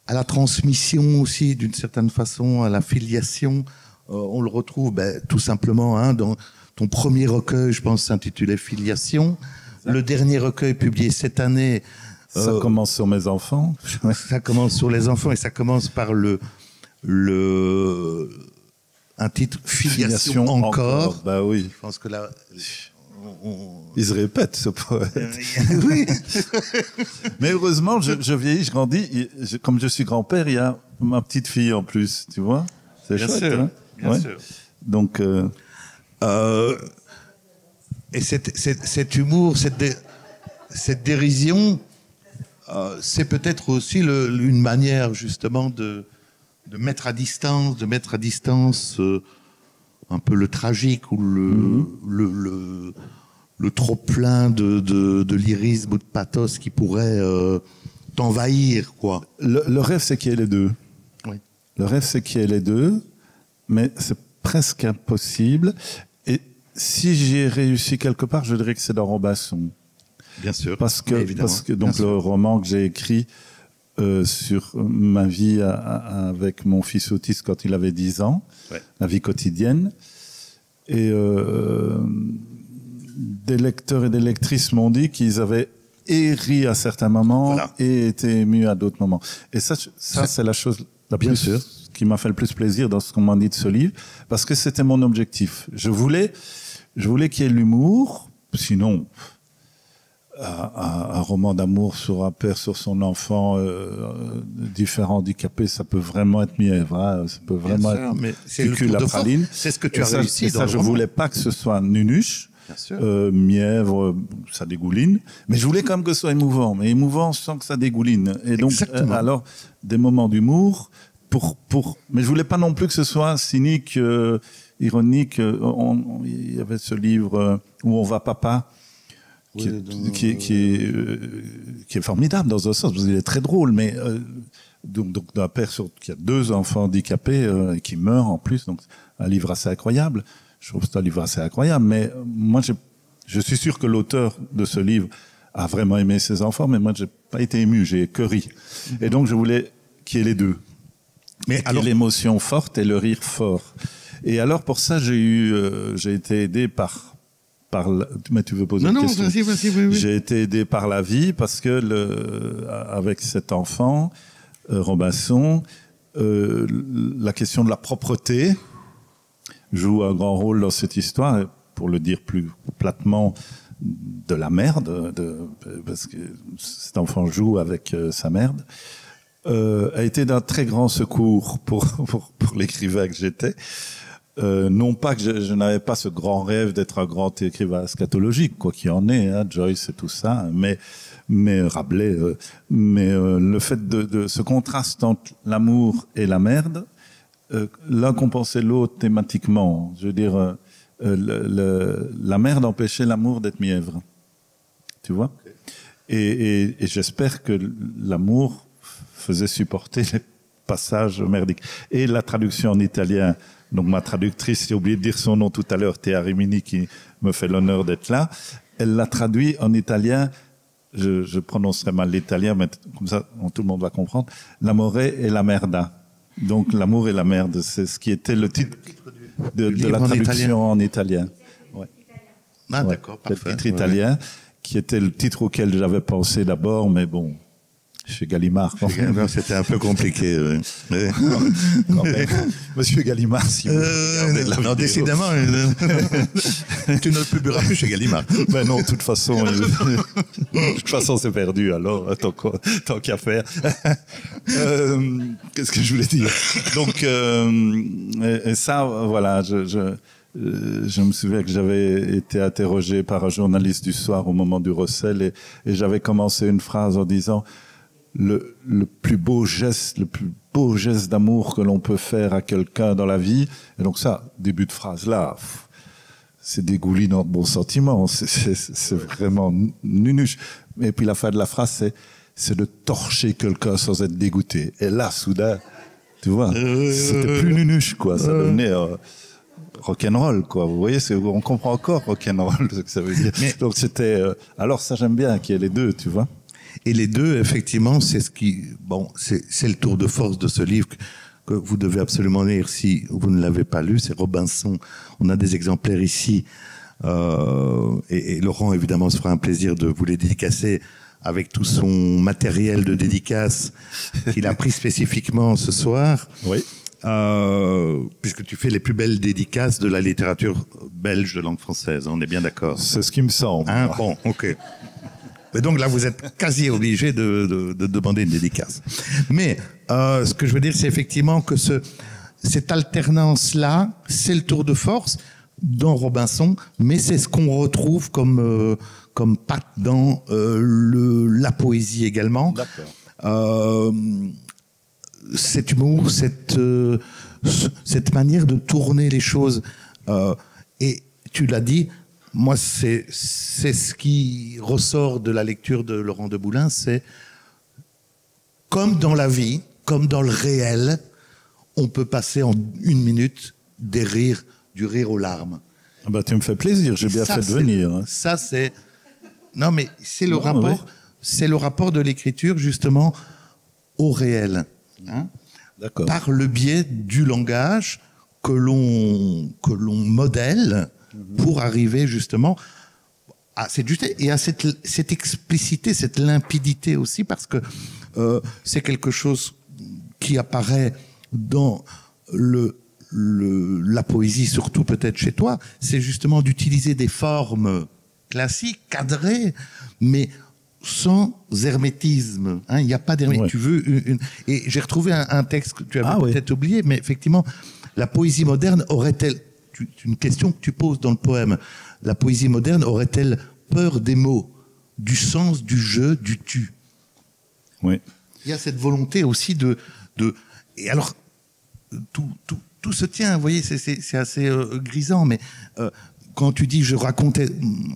la transmission aussi, d'une certaine façon, à la filiation, on le retrouve tout simplement dans ton premier recueil, je pense, s'intitulait Filiation. Le dernier recueil publié cette année... Ça commence sur mes enfants. Ça commence sur les enfants et ça commence par un titre Filiation encore. Bah oui. Je pense que là... Il se répète, ce poète. Oui. Mais heureusement, je vieillis, je grandis. Comme je suis grand-père, il y a ma petite fille en plus, tu vois. C'est chouette, sûr, hein. Bien sûr. Donc... Et cet humour, cette dérision, c'est peut-être aussi une manière justement de mettre à distance, un peu le tragique ou le trop plein de lyrisme ou de pathos qui pourrait t'envahir, quoi. Le rêve, c'est qu'il y ait les deux. Oui. Le rêve, c'est qu'il y ait les deux, mais c'est presque impossible. Et si j'ai réussi quelque part, je dirais que c'est dans Robinson. Bien sûr. Parce que donc le roman que j'ai écrit sur ma vie avec mon fils autiste quand il avait 10 ans, ouais. La vie quotidienne. Et des lecteurs et des lectrices m'ont dit qu'ils avaient ri à certains moments, voilà, et été émus à d'autres moments. Et ça c'est la chose qui m'a fait le plus plaisir dans ce qu'on m'a dit de ce livre, parce que c'était mon objectif. Je voulais qu'il y ait l'humour, sinon un roman d'amour sur un père, sur son enfant, différent, handicapé, ça peut vraiment être mièvre, hein, ça peut vraiment être cul à praline. C'est ce que tu as réussi dans le roman. Je voulais pas que ce soit nunuche, mièvre, ça dégouline, mais je voulais quand même que ce soit émouvant, mais émouvant sans que ça dégouline. Et donc, alors, des moments d'humour, mais je voulais pas non plus que ce soit cynique, ironique. Il y avait ce livre Où on va papa, qui est formidable dans un sens, parce qu'il est très drôle, mais donc d'un père qui a 2 enfants handicapés et qui meurt en plus, donc un livre assez incroyable. Je trouve que c'est un livre assez incroyable, mais moi je suis sûr que l'auteur de ce livre a vraiment aimé ses enfants, mais moi j'ai pas été ému, j'ai que ri. Et donc je voulais qu'il y ait les deux. Mais alors, l'émotion forte et le rire fort. Et alors pour ça j'ai été aidé mais tu veux poser une question? Non, vas-y, oui. J'ai été aidé par la vie parce que avec cet enfant, Robinson, la question de la propreté joue un grand rôle dans cette histoire, pour le dire plus platement, de la merde, parce que cet enfant joue avec sa merde, a été d'un très grand secours pour l'écrivain que j'étais. Non pas que je n'avais pas ce grand rêve d'être un grand écrivain eschatologique, quoi qu'il en ait, hein, Joyce et tout ça, mais Rabelais, le fait de ce contraste entre l'amour et la merde, l'un compensait l'autre thématiquement. Je veux dire, la merde empêchait l'amour d'être mièvre, tu vois. Okay. Et j'espère que l'amour faisait supporter les passages merdiques. Et la traduction en italien. Donc ma traductrice, j'ai oublié de dire son nom tout à l'heure, Théa Rimini, qui me fait l'honneur d'être là. Elle l'a traduit en italien, je prononcerai mal l'italien, mais comme ça tout le monde va comprendre, l'amore et la merda. Donc l'amour et la merde, c'est ce qui était le titre de la traduction en italien. Ouais. Ah d'accord, parfait. Le titre italien, qui était le titre auquel j'avais pensé d'abord, mais bon... Chez Gallimard. C'était un peu compliqué. Mais... Monsieur Gallimard, si vous regardez la non, décidément, tu ne publieras plus chez Gallimard. Ben non, de toute façon, c'est perdu. Alors, tant qu'à faire. Qu'est-ce que je voulais dire? Donc, et ça, voilà, je me souviens que j'avais été interrogé par un journaliste du Soir au moment du recel et j'avais commencé une phrase en disant le plus beau geste d'amour que l'on peut faire à quelqu'un dans la vie. Et donc ça, début de phrase là, c'est dégoulinant de bons sentiments, c'est vraiment nunuche. Et puis la fin de la phrase, c'est de torcher quelqu'un sans être dégoûté. Et là, soudain, tu vois, c'était plus nunuche, quoi. Ça devenait rock'n'roll, quoi. Vous voyez, on comprend encore rock'n'roll, ce que ça veut dire. Mais, donc c'était... alors ça, j'aime bien qu'il y ait les deux, tu vois. Et les deux, effectivement, c'est ce qui... Bon, c'est le tour de force de ce livre que vous devez absolument lire si vous ne l'avez pas lu. C'est Robinson. On a des exemplaires ici. Et Laurent, évidemment, se fera un plaisir de vous les dédicacer avec tout son matériel de dédicace qu'il a pris spécifiquement ce soir. Oui. Puisque tu fais les plus belles dédicaces de la littérature belge de langue française, on est bien d'accord. C'est ce qui me semble. Hein, bon, ok. Mais donc là, vous êtes quasi obligé de demander une dédicace. Mais ce que je veux dire, c'est effectivement que cette alternance-là, c'est le tour de force dans Robinson, mais c'est ce qu'on retrouve comme patte dans la poésie également. D'accord. Cet humour, cette manière de tourner les choses. Et tu l'as dit, moi, c'est ce qui ressort de la lecture de Laurent de Boulen, c'est comme dans la vie, comme dans le réel, on peut passer en 1 minute du rire aux larmes. Ah bah, tu me fais plaisir, j'ai bien fait de venir. Hein. Ça, c'est... Non, mais c'est le rapport, oui. C'est le rapport de l'écriture, justement, au réel. Hein, par le biais du langage que l'on modèle pour arriver justement à cette justesse et à cette explicité, cette limpidité aussi, parce que c'est quelque chose qui apparaît dans la poésie, surtout peut-être chez toi, c'est justement d'utiliser des formes classiques, cadrées, mais sans hermétisme. Hein, il n'y a pas d'hermétisme. Ouais. Tu veux Et j'ai retrouvé un texte que tu avais peut-être oublié, mais effectivement, la poésie moderne aurait-elle... C'est une question que tu poses dans le poème. La poésie moderne aurait-elle peur des mots, du sens, du jeu, du tu? Oui. Il y a cette volonté aussi de... Et alors, tout se tient, vous voyez, c'est assez grisant, mais quand tu dis « je racontais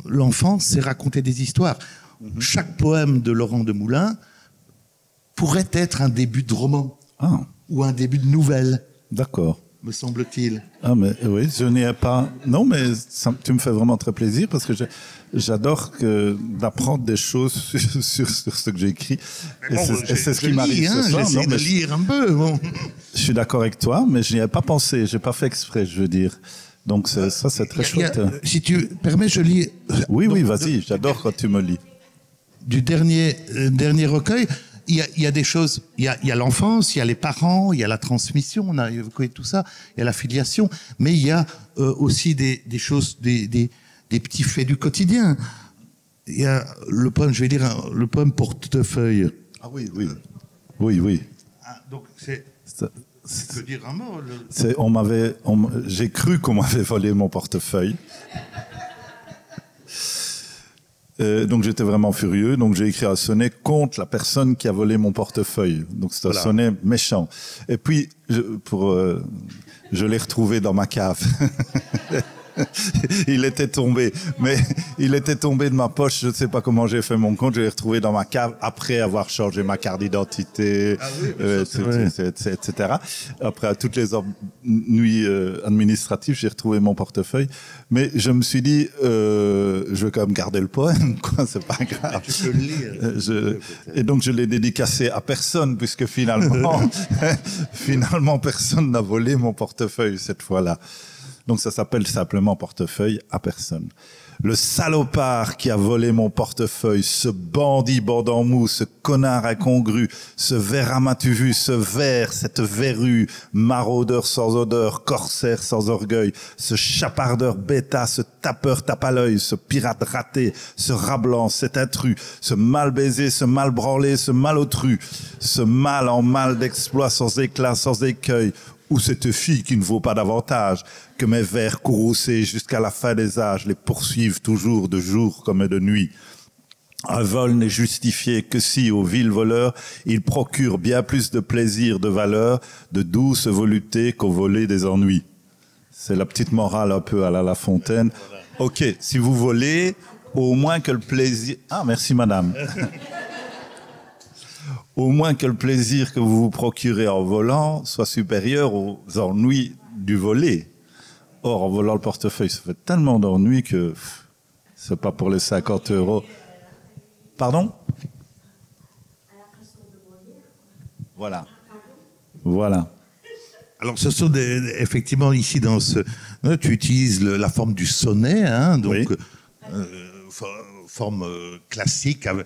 l'enfance », c'est raconter des histoires. Chaque poème de Laurent de Boulen pourrait être un début de roman ou un début de nouvelle. D'accord. Me semble-t-il. Ah, mais oui, je n'y ai pas... Non, mais tu me fais vraiment très plaisir parce que j'adore d'apprendre des choses sur ce que j'écris. Et c'est ce qui m'arrive ce soir. J'essaie de lire un peu. Bon. Je suis d'accord avec toi, mais je n'y ai pas pensé. Je n'ai pas fait exprès, je veux dire. Donc ça, c'est très chouette. Si tu permets, je lis... Oui, vas-y, j'adore quand tu me lis. Du dernier recueil, il y a des choses, il y a l'enfance, il y a les parents, il y a la transmission, on a évoqué tout ça, il y a la filiation, mais il y a aussi des choses, des petits faits du quotidien. Il y a le poème, je vais dire, le poème Portefeuille. Ah oui, oui. Oui, oui. Ah, donc c'est... Tu peux dire un mot j'ai cru qu'on m'avait volé mon portefeuille. Donc j'étais vraiment furieux, donc j'ai écrit un sonnet contre la personne qui a volé mon portefeuille. Donc c'est un sonnet méchant. Et puis, je l'ai retrouvé dans ma cave. Il était tombé de ma poche, je ne sais pas comment j'ai fait mon compte, je l'ai retrouvé dans ma cave après avoir changé ma carte d'identité, etc. Après toutes les nuits administratives, j'ai retrouvé mon portefeuille. Mais je me suis dit, je vais quand même garder le poème, quoi, c'est pas grave. Tu peux le lire. Et donc je l'ai dédicacé à personne, puisque finalement personne n'a volé mon portefeuille cette fois-là. Donc ça s'appelle simplement Portefeuille à personne. Le salopard qui a volé mon portefeuille, ce bandit bandant mou, ce connard incongru, ce verre à m'as-tu vu, ce verre, cette verrue, maraudeur sans odeur, corsaire sans orgueil, ce chapardeur bêta, ce tapeur tape à l'œil, ce pirate raté, ce rat blanc, cet intrus, ce mal baisé, ce mal branlé, ce malotru, ce mal en mal d'exploit sans éclat, sans écueil, ou cette fille qui ne vaut pas davantage que mes vers courroucés jusqu'à la fin des âges les poursuivent toujours de jour comme de nuit. Un vol n'est justifié que si, au vil voleur, il procure bien plus de plaisir, de valeur, de douce volupté qu'au voler des ennuis. C'est la petite morale un peu à La Fontaine. Ok, si vous volez, au moins que le plaisir... Ah, merci madame. Au moins que le plaisir que vous vous procurez en volant soit supérieur aux ennuis du voler. Or, en volant le portefeuille, ça fait tellement d'ennuis que c'est pas pour les 50 €. Pardon? Voilà. Voilà. Alors, ce sont effectivement ici dans tu utilises la forme du sonnet, hein, donc Oui. Forme classique avec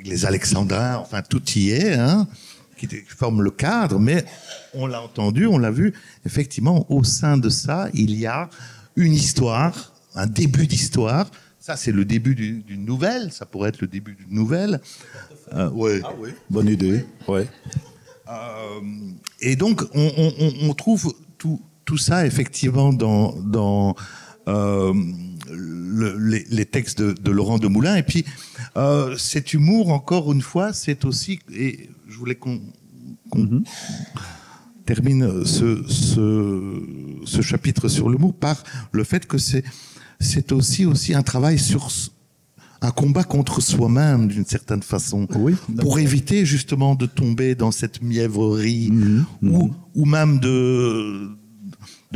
les alexandrins, enfin tout y est, hein, qui forme le cadre. Mais on l'a entendu, on l'a vu. Effectivement, au sein de ça, il y a une histoire, un début d'histoire. Ça, c'est le début d'une nouvelle. Ça pourrait être le début d'une nouvelle. Ouais. Ah oui. Bonne idée. Ouais. Et donc, on trouve tout ça effectivement dans les textes de Laurent Demoulin. Et puis, cet humour, encore une fois, c'est aussi, et je voulais qu'on termine ce chapitre sur l'humour par le fait que c'est aussi un travail sur un combat contre soi-même, d'une certaine façon, Oui, pour éviter justement de tomber dans cette mièvrerie ou même de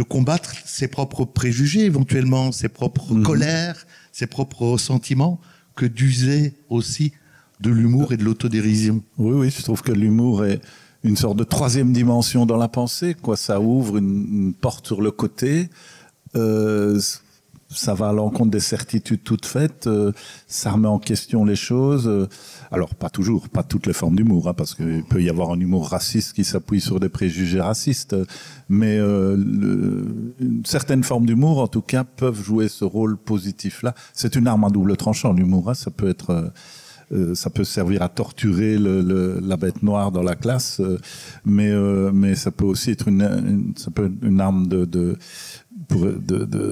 combattre ses propres préjugés, éventuellement, ses propres colères, ses propres ressentiments, que d'user aussi de l'humour et de l'autodérision. Oui, je trouve que l'humour est une sorte de troisième dimension dans la pensée, quoi. Ça ouvre une porte sur le côté. Ça va à l'encontre des certitudes toutes faites, ça remet en question les choses. Alors, pas toujours, pas toutes les formes d'humour, hein, parce qu'il peut y avoir un humour raciste qui s'appuie sur des préjugés racistes, mais une certaine forme d'humour, en tout cas, peuvent jouer ce rôle positif-là. C'est une arme à double tranchant, l'humour, hein, ça peut être... ça peut servir à torturer la bête noire dans la classe, mais ça peut aussi être une arme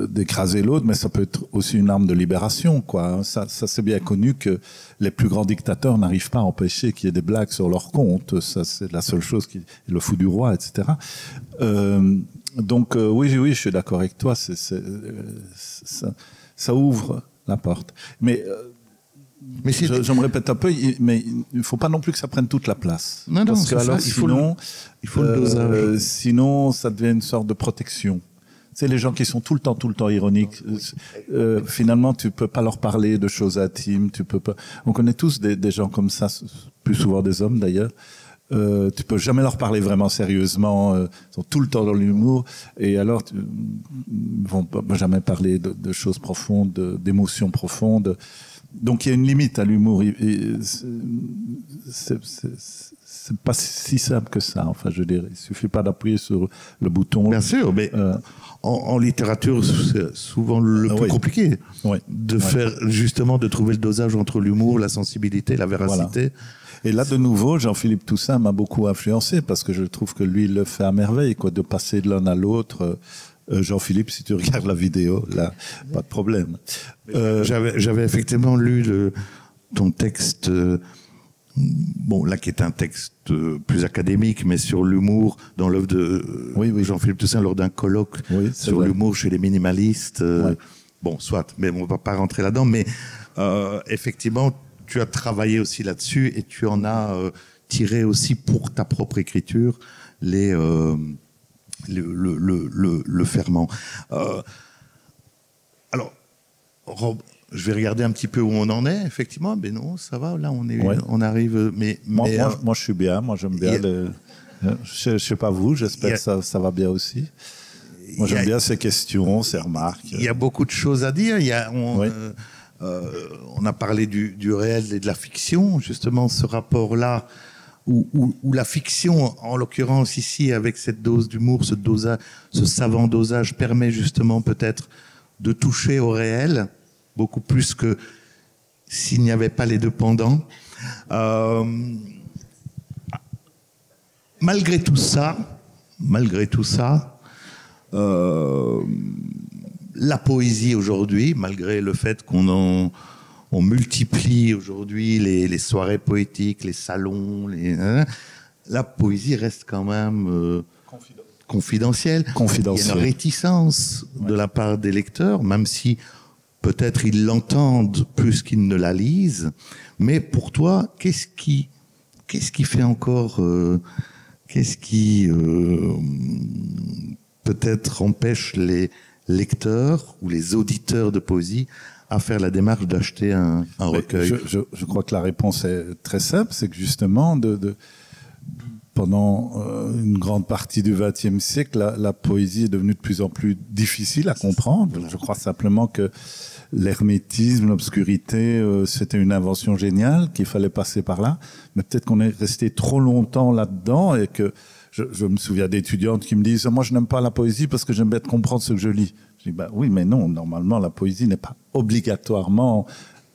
d'écraser l'autre, mais ça peut être aussi une arme de libération, quoi. Ça c'est bien connu que les plus grands dictateurs n'arrivent pas à empêcher qu'il y ait des blagues sur leur compte. Ça, c'est la seule chose qui le fou du roi, etc. Donc oui, je suis d'accord avec toi. Ça ouvre la porte, mais je me répète un peu, mais il ne faut pas non plus que ça prenne toute la place. Non, parce que alors, sinon, il faut le dosage. Sinon, ça devient une sorte de protection. C'est les gens qui sont tout le temps ironiques. Finalement, tu peux pas leur parler de choses intimes. Tu peux pas. On connaît tous des gens comme ça, plus souvent des hommes d'ailleurs. Tu peux jamais leur parler vraiment sérieusement. Ils sont tout le temps dans l'humour, et alors ils vont jamais parler de choses profondes, d'émotions profondes. Donc il y a une limite à l'humour. C'est pas si simple que ça. Enfin, je dirais, il suffit pas d'appuyer sur le bouton. Bien sûr, mais en littérature, c'est souvent le plus compliqué faire justement de trouver le dosage entre l'humour, la sensibilité, la véracité. Voilà. Et là, de nouveau, Jean-Philippe Toussaint m'a beaucoup influencé, parce que je trouve que lui, il le fait à merveille, quoi, de passer de l'un à l'autre. Jean-Philippe, si tu regardes la vidéo, là, pas de problème. J'avais effectivement lu ton texte, bon, là, qui est un texte plus académique, mais sur l'humour, dans l'œuvre de Jean-Philippe Toussaint, lors d'un colloque sur l'humour chez les minimalistes. Bon, soit, mais on ne va pas rentrer là-dedans. Mais effectivement, tu as travaillé aussi là-dessus, et tu en as tiré aussi pour ta propre écriture le ferment. Alors, Rob, je vais regarder un petit peu où on en est, effectivement. Mais non, ça va, là, on arrive. Moi, je suis bien, moi j'aime bien je sais pas vous, j'espère que ça va bien aussi. Moi j'aime bien ces questions, ces remarques. Il y a beaucoup de choses à dire. On a parlé du réel et de la fiction, justement, ce rapport-là, où la fiction, en l'occurrence ici, avec cette dose d'humour, ce savant dosage, permet justement peut-être de toucher au réel, beaucoup plus que s'il n'y avait pas les deux pendants. Malgré tout ça, la poésie aujourd'hui, malgré le fait qu'on multiplie aujourd'hui les soirées poétiques, les salons, la poésie reste quand même confidentielle. Il y a une réticence de la part des lecteurs, même si peut-être ils l'entendent plus qu'ils ne la lisent. Mais pour toi, qu'est-ce qui fait encore, qu'est-ce qui peut-être empêche lecteurs ou les auditeurs de poésie à faire la démarche d'acheter un recueil? Je crois que la réponse est très simple, c'est que justement, pendant une grande partie du XXe siècle, la poésie est devenue de plus en plus difficile à comprendre. Je crois simplement que l'hermétisme, l'obscurité, c'était une invention géniale, qu'il fallait passer par là. Mais peut-être qu'on est resté trop longtemps là-dedans et que je me souviens d'étudiantes qui me disent « Moi, je n'aime pas la poésie parce que j'aime bien comprendre ce que je lis. » Je dis « Oui, mais non, normalement, la poésie n'est pas obligatoirement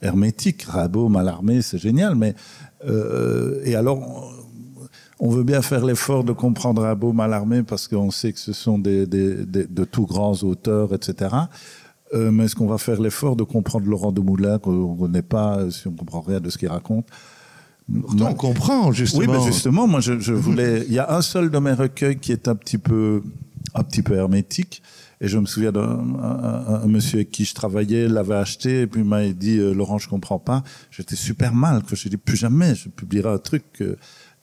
hermétique. Rimbaud, Mallarmé, c'est génial. Mais et alors, on veut bien faire l'effort de comprendre Rimbaud, Mallarmé parce qu'on sait que ce sont de tout grands auteurs, etc. Mais est-ce qu'on va faire l'effort de comprendre Laurent de Moulin, qu'on n'est pas, si on ne comprend rien de ce qu'il raconte? On comprend, justement. Oui, mais justement, moi, je voulais... Il y a un seul de mes recueils qui est un petit peu hermétique. Et je me souviens d'un monsieur avec qui je travaillais, l'avait acheté, et puis il m'a dit « Laurent, je comprends pas ». J'étais super mal. Je me suis dit « Plus jamais, je publierai un truc que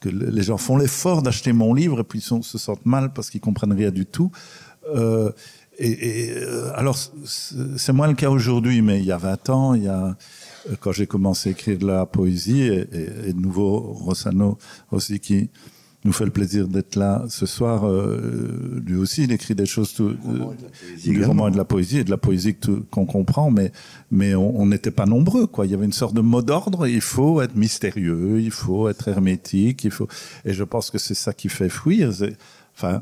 les gens font l'effort d'acheter mon livre, et puis ils se sentent mal parce qu'ils comprennent rien du tout ». Alors, c'est moins le cas aujourd'hui, mais il y a 20 ans, quand j'ai commencé à écrire de la poésie, et de nouveau Rossano aussi qui nous fait le plaisir d'être là ce soir, lui aussi il écrit des choses du roman et de la poésie, et de la poésie qu'on comprend, mais on n'était pas nombreux, quoi. Il y avait une sorte de mot d'ordre, il faut être mystérieux, il faut être hermétique, et je pense que c'est ça qui fait fuir. Enfin,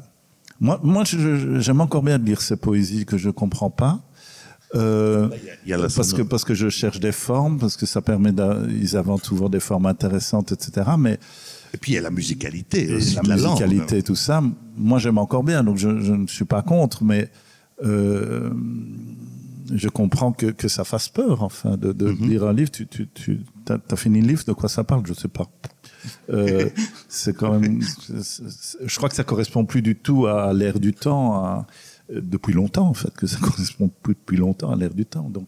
moi, j'aime encore bien lire ces poésies que je comprends pas, parce que je cherche des formes, parce que ça permet ils inventent souvent des formes intéressantes, etc. Et puis il y a la musicalité aussi, la musicalité, tout ça. Moi, j'aime encore bien, donc je ne suis pas contre, mais je comprends que ça fasse peur, enfin, de lire un livre. T'as fini le livre, de quoi ça parle? Je sais pas. C'est quand même. Je crois que ça correspond plus du tout à l'ère du temps, depuis longtemps en fait, que ça correspond plus depuis longtemps à l'ère du temps. Donc,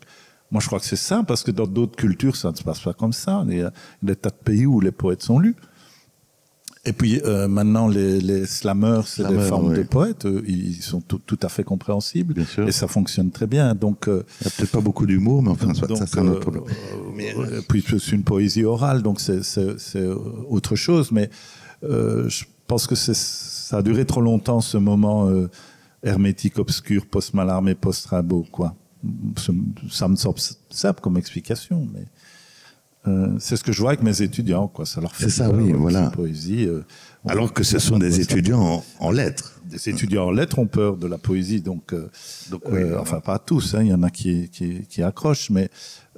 moi, je crois que c'est ça, parce que dans d'autres cultures, ça ne se passe pas comme ça. Il y a des tas de pays où les poètes sont lus. Et puis maintenant, les slammers, c'est des formes de poètes. Ils sont tout à fait compréhensibles. Bien sûr. Et ça fonctionne très bien. Donc, il n'y a peut-être pas beaucoup d'humour, mais enfin, ça sera notre problème. Puis c'est une poésie orale, donc c'est autre chose. Mais je pense que ça a duré trop longtemps, ce moment hermétique, obscur, post-Mallarmé, post-Rimbaud, quoi. Ça me semble simple comme explication, mais... c'est ce que je vois avec mes étudiants, quoi. Ça leur fait voilà. Poésie. Alors que ce sont des étudiants en lettres. Des étudiants en lettres ont peur de la poésie, donc enfin pas tous, hein, il y en a qui accrochent, mais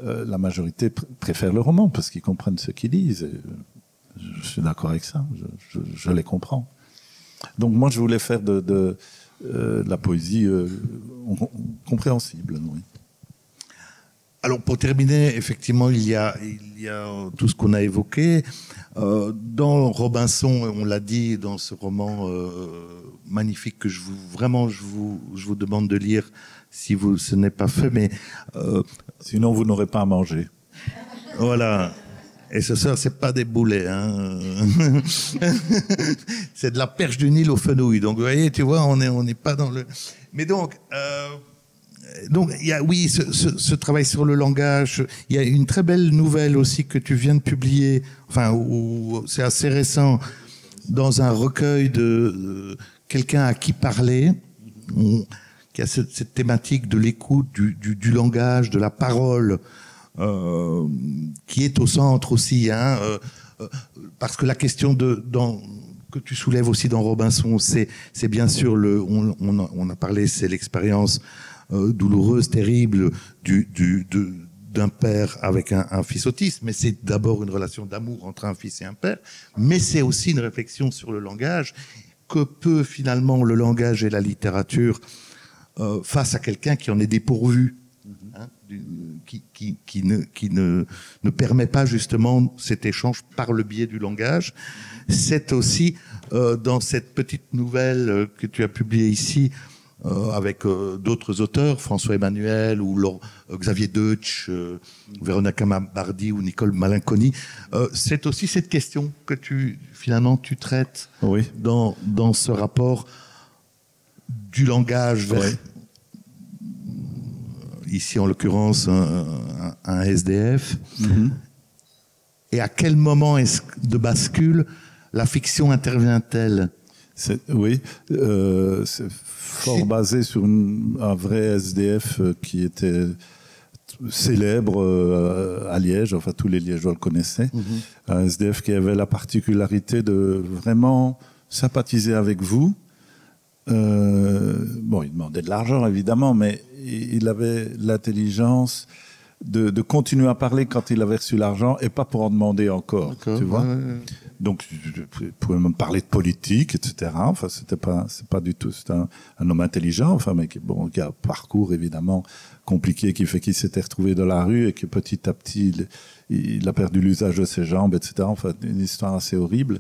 la majorité préfère le roman parce qu'ils comprennent ce qu'ils lisent. Et je suis d'accord avec ça, je les comprends. Donc moi, je voulais faire de la poésie compréhensible, oui. Alors pour terminer, effectivement, il y a tout ce qu'on a évoqué. Dans Robinson, on l'a dit, dans ce roman magnifique que je vous demande de lire si ce n'est pas fait, mais sinon vous n'aurez pas à manger. Voilà. Et ce soir, c'est pas des boulets, hein. C'est de la perche du Nil aux fenouilles. Donc vous voyez, tu vois, on n'est pas dans le. Mais donc il y a ce travail sur le langage. Il y a une très belle nouvelle aussi que tu viens de publier, enfin c'est assez récent, dans un recueil de quelqu'un à qui parler, qui a cette thématique de l'écoute, du langage, de la parole, qui est au centre aussi, hein, parce que la question que tu soulèves aussi dans Robinson, c'est bien sûr on a parlé, c'est l'expérience douloureuse, terrible d'un père avec un fils autiste, mais c'est d'abord une relation d'amour entre un fils et un père, mais c'est aussi une réflexion sur le langage, que peut finalement le langage et la littérature face à quelqu'un qui en est dépourvu, hein, qui ne permet pas justement cet échange par le biais du langage. C'est aussi dans cette petite nouvelle que tu as publiée ici, avec d'autres auteurs, François Emmanuel ou Xavier Deutsch, Véronica Bardi ou Nicole Malinconi. C'est aussi cette question que tu traites dans ce rapport du langage ici en l'occurrence un SDF. Et à quel moment de bascule la fiction intervient-elle? Oui, c'est fort basé sur un vrai SDF qui était célèbre à Liège, enfin tous les Liégeois le connaissaient. Un SDF qui avait la particularité de vraiment sympathiser avec vous. Bon, il demandait de l'argent évidemment, mais il avait l'intelligence de continuer à parler quand il avait reçu l'argent et pas pour en demander encore, tu vois. Donc, je pouvais me parler de politique, etc. Enfin, c'est pas du tout, c'est un homme intelligent, enfin, mais qui a un parcours évidemment compliqué, qui fait qu'il s'était retrouvé dans la rue et que petit à petit, il a perdu l'usage de ses jambes, etc. Enfin, une histoire assez horrible.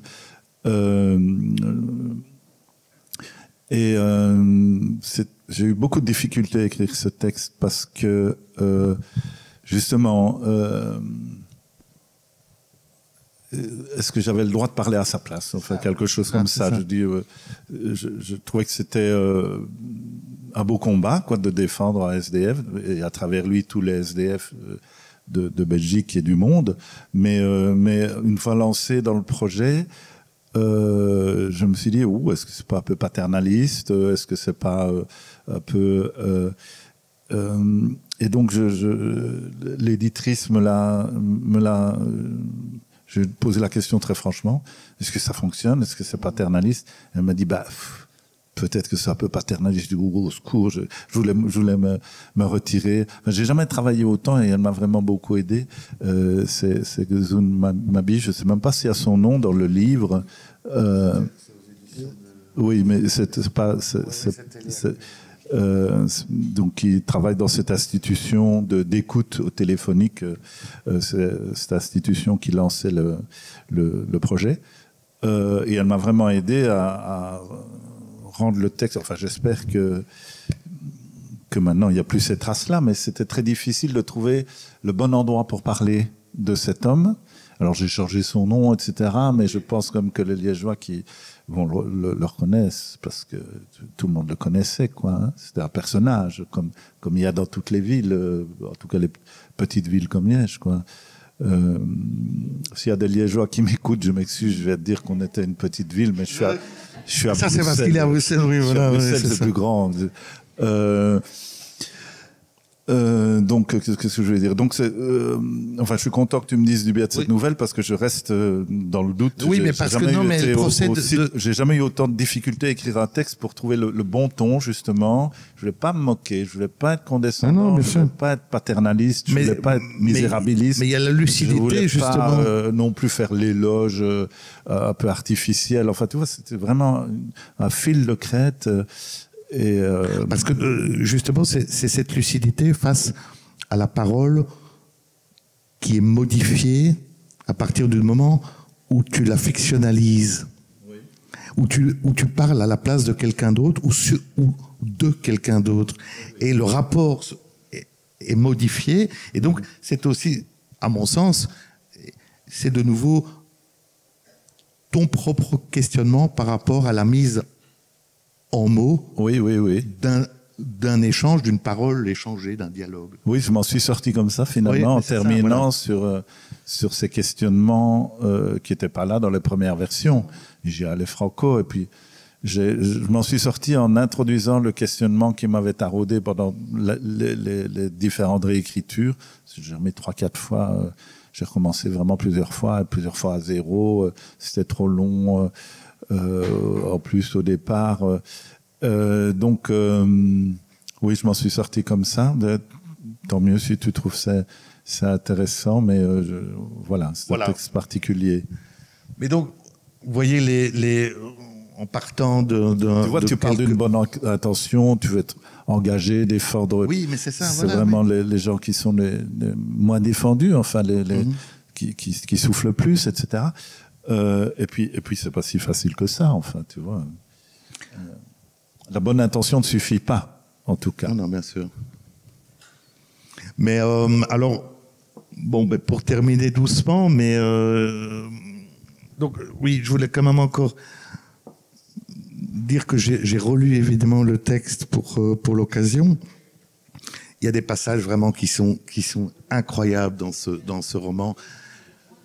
J'ai eu beaucoup de difficultés à écrire ce texte parce que, justement, est-ce que j'avais le droit de parler à sa place? Enfin, quelque chose comme ça. Je trouvais que c'était un beau combat, quoi, de défendre un SDF et à travers lui tous les SDF de Belgique et du monde. Mais une fois lancé dans le projet, je me suis dit, est-ce que c'est pas un peu paternaliste? Est-ce que c'est pas un peu et donc l'éditrice me l'a je lui ai posé la question très franchement, est-ce que ça fonctionne? Est-ce que c'est paternaliste? Elle m'a dit, peut-être que c'est un peu paternaliste, du au secours, je voulais me retirer. Enfin, j'ai jamais travaillé autant et elle m'a vraiment beaucoup aidé. C'est Guzun Mabi, je sais même pas s'il y a son nom dans le livre. Oui, mais c'est pas... donc, il travaille dans cette institution d'écoute au téléphonique. C'est cette institution qui lançait le projet. Et elle m'a vraiment aidé à rendre le texte. Enfin, j'espère que maintenant, il n'y a plus ces traces-là, mais c'était très difficile de trouver le bon endroit pour parler de cet homme. Alors, j'ai changé son nom, etc., mais je pense comme que les Liégeois qui le reconnaissent, parce que tout le monde le connaissait, quoi. Hein. C'était un personnage, comme il y a dans toutes les villes, en tout cas les petites villes comme Liège, quoi. S'il y a des Liégeois qui m'écoutent, je m'excuse, je vais te dire qu'on était une petite ville, mais je suis à ça, Bruxelles. c'est parce qu'il est à Bruxelles, oui, voilà. Bruxelles, c'est plus grand. Donc, qu'est-ce que je voulais dire? Donc, enfin, je suis content que tu me dises du bien de cette nouvelle parce que je reste dans le doute. Oui, mais parce que non, mais elle procède j'ai jamais eu autant de difficultés à écrire un texte pour trouver le bon ton, justement. Je voulais pas me moquer, je voulais pas être condescendant, je voulais pas être paternaliste, je voulais pas être misérabiliste. Mais il y a la lucidité, justement. Pas, non plus faire l'éloge un peu artificiel. Enfin, tu vois, c'était vraiment un fil de crête. Parce que justement, c'est cette lucidité face à la parole qui est modifiée à partir du moment où tu la fictionnalises, où tu parles à la place de quelqu'un d'autre ou de quelqu'un d'autre. Et le rapport est modifié. Et donc, c'est aussi, à mon sens, c'est de nouveau ton propre questionnement par rapport à la mise en mots, d'un échange, d'une parole échangée, d'un dialogue. Oui, je m'en suis sorti comme ça finalement, en terminant sur ces questionnements qui n'étaient pas là dans les premières versions. J'y allais franco, et puis je m'en suis sorti en introduisant le questionnement qui m'avait taraudé pendant les différentes réécritures. J'ai remis 3-4 fois, j'ai recommencé vraiment plusieurs fois à zéro, c'était trop long. En plus au départ, donc oui, je m'en suis sorti comme ça. Tant mieux si tu trouves ça intéressant, mais voilà, c'est un texte particulier. Mais donc, vous voyez en partant tu parles d'une bonne intention, tu veux être engagé, défendre. Oui, mais c'est ça. C'est vraiment les gens qui sont les moins défendus, enfin qui soufflent plus, etc. Et puis c'est pas si facile que ça, enfin, tu vois. La bonne intention ne suffit pas, en tout cas. Non, bien sûr. Mais alors, bon, pour terminer doucement, mais donc oui, je voulais quand même encore dire que j'ai relu évidemment le texte pour l'occasion, y a des passages vraiment qui sont incroyables dans ce roman,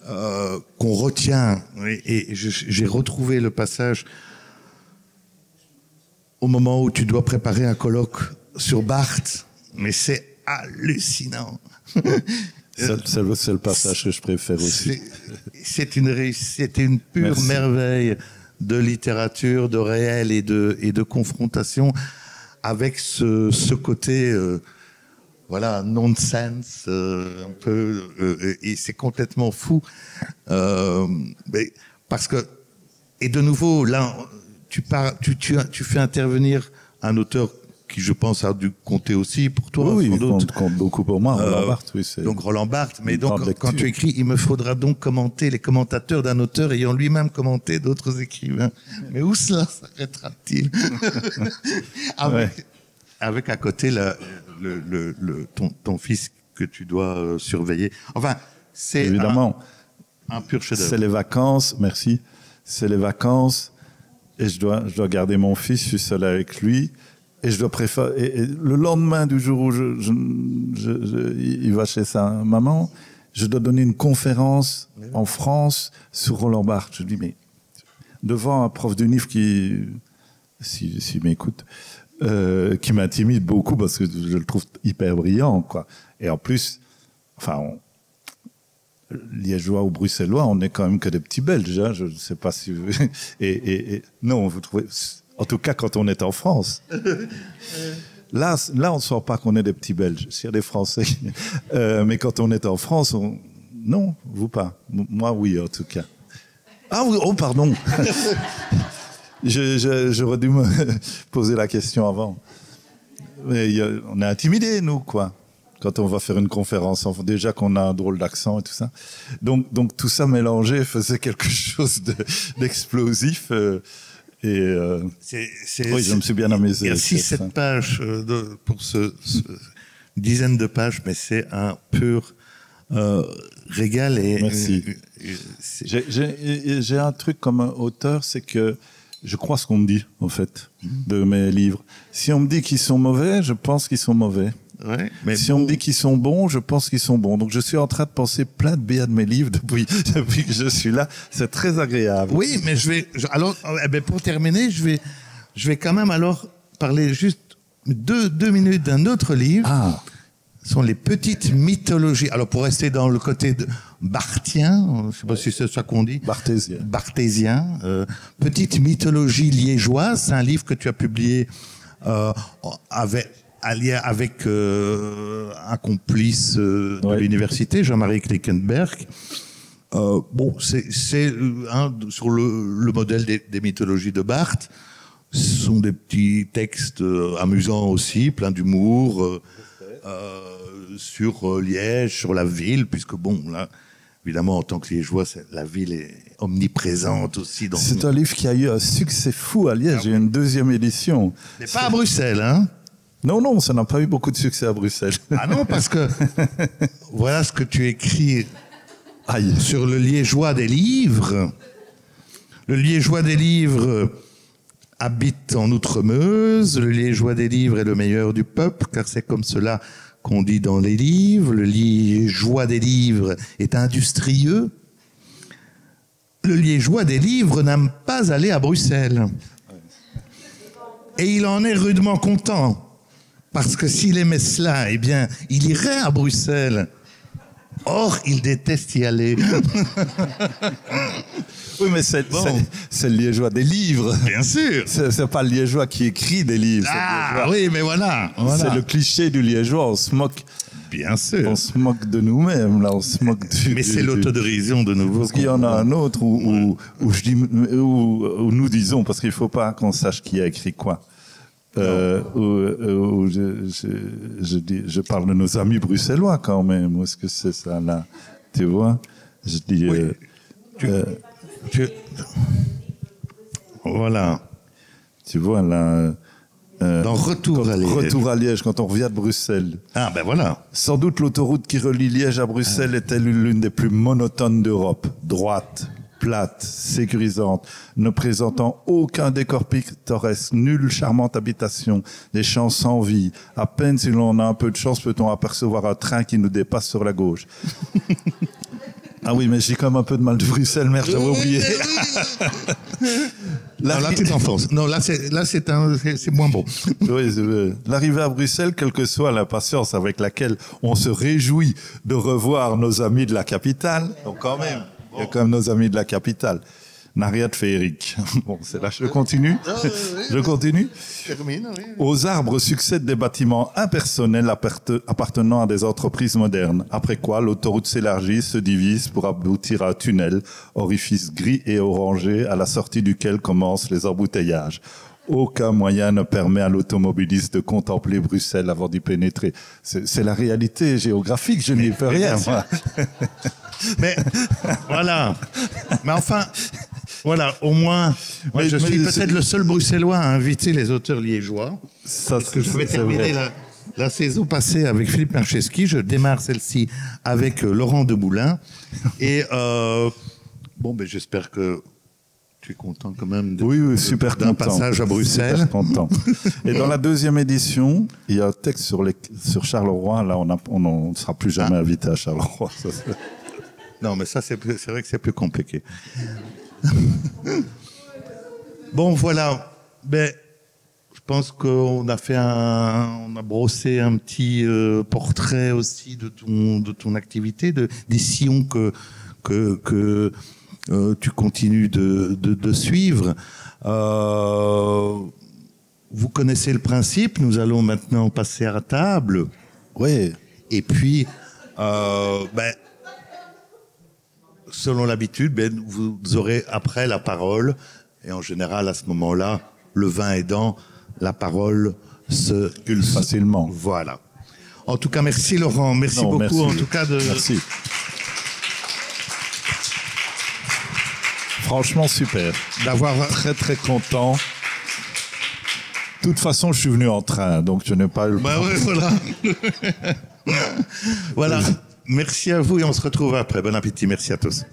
qu'on retient. Et j'ai retrouvé le passage au moment où tu dois préparer un colloque sur Barthes, mais c'est hallucinant. C'est le passage que je préfère aussi. C'était une pure merveille de littérature, de réel et de confrontation avec ce côté, voilà, nonsense, un peu, et c'est complètement fou, mais parce que, et de nouveau, là, tu fais intervenir un auteur qui, je pense, a dû compter aussi pour toi. Oui, il compte beaucoup pour moi, Roland Barthes. Oui, donc Roland Barthes, mais donc quand tu écris, il me faudra donc commenter les commentateurs d'un auteur ayant lui-même commenté d'autres écrivains. Mais où cela s'arrêtera-t-il? Avec à côté ton fils que tu dois surveiller. Enfin, c'est évidemment un pur chef-d'œuvre. C'est les vacances, merci. C'est les vacances et je dois garder mon fils, je suis seul avec lui. Et je dois préférer. Et le lendemain du jour où il va chez sa maman, je dois donner une conférence en France sur Roland Barthes. Je dis, mais devant un prof d'UNIF qui, s'il m'écoute, qui m'intimide beaucoup parce que je le trouve hyper brillant, quoi. Et en plus, enfin, liégeois ou bruxellois, on n'est quand même que des petits Belges, hein. Je ne sais pas si vous... et non, vous trouvez... En tout cas, quand on est en France. Là, on ne sent pas qu'on est des petits Belges. S'il y a des Français. Mais quand on est en France, non, vous pas. Moi, oui, en tout cas. Ah oui, oh, pardon. J'aurais dû me poser la question avant. Mais on est intimidés, nous, quoi. Quand on va faire une conférence, déjà qu'on a un drôle d'accent et tout ça. Donc tout ça mélangé faisait quelque chose d'explosif. Oui, je me suis bien amusé. Il y a 6-7 pages pour ce dizaine de pages, mais c'est un pur régal. Merci. J'ai un truc comme auteur, c'est que je crois ce qu'on me dit, en fait, de mes livres. Si on me dit qu'ils sont mauvais, je pense qu'ils sont mauvais. Ouais, mais si on me dit qu'ils sont bons, je pense qu'ils sont bons. Donc je suis en train de penser plein de bien de mes livres depuis que je suis là. C'est très agréable. Oui, mais alors, pour terminer, je vais quand même alors parler juste deux minutes d'un autre livre. Ah. Ce sont les petites mythologies. Alors pour rester dans le côté barthien, je ne sais pas si c'est ça qu'on dit. Barthésien. Petite mythologie liégeoise. C'est un livre que tu as publié avec un complice de l'université, Jean-Marie Klickenberg. C'est sur le modèle des mythologies de Barthes. Ce sont des petits textes amusants aussi, pleins d'humour, sur Liège, sur la ville, puisque là, évidemment, en tant que Liégeois, la ville est omniprésente aussi. C'est un livre qui a eu un succès fou à Liège. Il y a une deuxième édition. Mais pas à Bruxelles, hein? Non, ça n'a pas eu beaucoup de succès à Bruxelles. Ah non, parce que voilà ce que tu écris sur le Liégeois des livres. Le Liégeois des livres habite en Outre-Meuse. Le Liégeois des livres est le meilleur du peuple, car c'est comme cela qu'on dit dans les livres. Le Liégeois des livres est industrieux. Le Liégeois des livres n'aime pas aller à Bruxelles. Et il en est rudement content. Parce que s'il aimait cela, eh bien, il irait à Bruxelles. Or, il déteste y aller. Oui, mais c'est le Liégeois des livres. Bien sûr. C'est pas le Liégeois qui écrit des livres. Ah, oui, mais voilà. C'est le cliché du Liégeois. On se moque. Bien sûr. On se moque de nous-mêmes, là. On se moque mais c'est l'autodérision de nouveau. Parce qu'il y en a un autre où nous disons, parce qu'il faut pas qu'on sache qui a écrit quoi. Où je parle de nos amis bruxellois quand même. Où est-ce que c'est ça là? Tu vois? Je dis. Voilà. Tu vois là. Dans Retour à Liège. Retour à Liège, quand on revient de Bruxelles. Ah ben voilà. Sans doute l'autoroute qui relie Liège à Bruxelles était l'une des plus monotones d'Europe. Droite, plate, sécurisante, ne présentant aucun décor pittoresque, nulle charmante habitation, des champs sans vie. À peine si l'on a un peu de chance peut-on apercevoir un train qui nous dépasse sur la gauche. Ah oui, mais j'ai quand même un peu de mal de Bruxelles, merde, j'avais oublié. Non, là, t'es en France. Non, là, c'est moins bon. Oui, l'arrivée à Bruxelles, quelle que soit l'impatience avec laquelle on se réjouit de revoir nos amis de la capitale, donc quand même, il y a quand même nos amis de la capitale, n'a rien de féerique. Bon, c'est là, je continue. Je continue. Termine, oui. Aux arbres succèdent des bâtiments impersonnels appartenant à des entreprises modernes. Après quoi, l'autoroute s'élargit, se divise pour aboutir à un tunnel, orifice gris et orangé, à la sortie duquel commencent les embouteillages. Aucun moyen ne permet à l'automobiliste de contempler Bruxelles avant d'y pénétrer. C'est la réalité géographique, je n'y peux rien, moi. Mais, voilà. Mais enfin, voilà, au moins, moi, je suis peut-être le seul Bruxellois à inviter les auteurs liégeois. Ça, parce que je vais terminer la saison passée avec Philippe Marcheski. Je démarre celle-ci avec Laurent Demoulin. Et bon, ben, j'espère que tu es content quand même d'un passage à Bruxelles. Super content. Et dans la deuxième édition, il y a un texte sur Charleroi. Là, on ne sera plus jamais invité à Charleroi. Ça, non, mais ça, c'est vrai que c'est plus compliqué. Bon, voilà. Ben, je pense qu'on a on a brossé un petit portrait aussi de ton activité, des sillons que tu continues de suivre. Vous connaissez le principe. Nous allons maintenant passer à table. Oui. Et puis, selon l'habitude, vous aurez après la parole. Et en général, à ce moment-là, le vin aidant, la parole se pulse facilement. Voilà. En tout cas, merci Laurent. Merci beaucoup. Merci. En tout cas Merci. Franchement, super. D'avoir très, très content. De toute façon, je suis venu en train, donc je n'ai pas eu le temps. Ouais, voilà. Voilà. Merci à vous et on se retrouve après. Bon appétit. Merci à tous.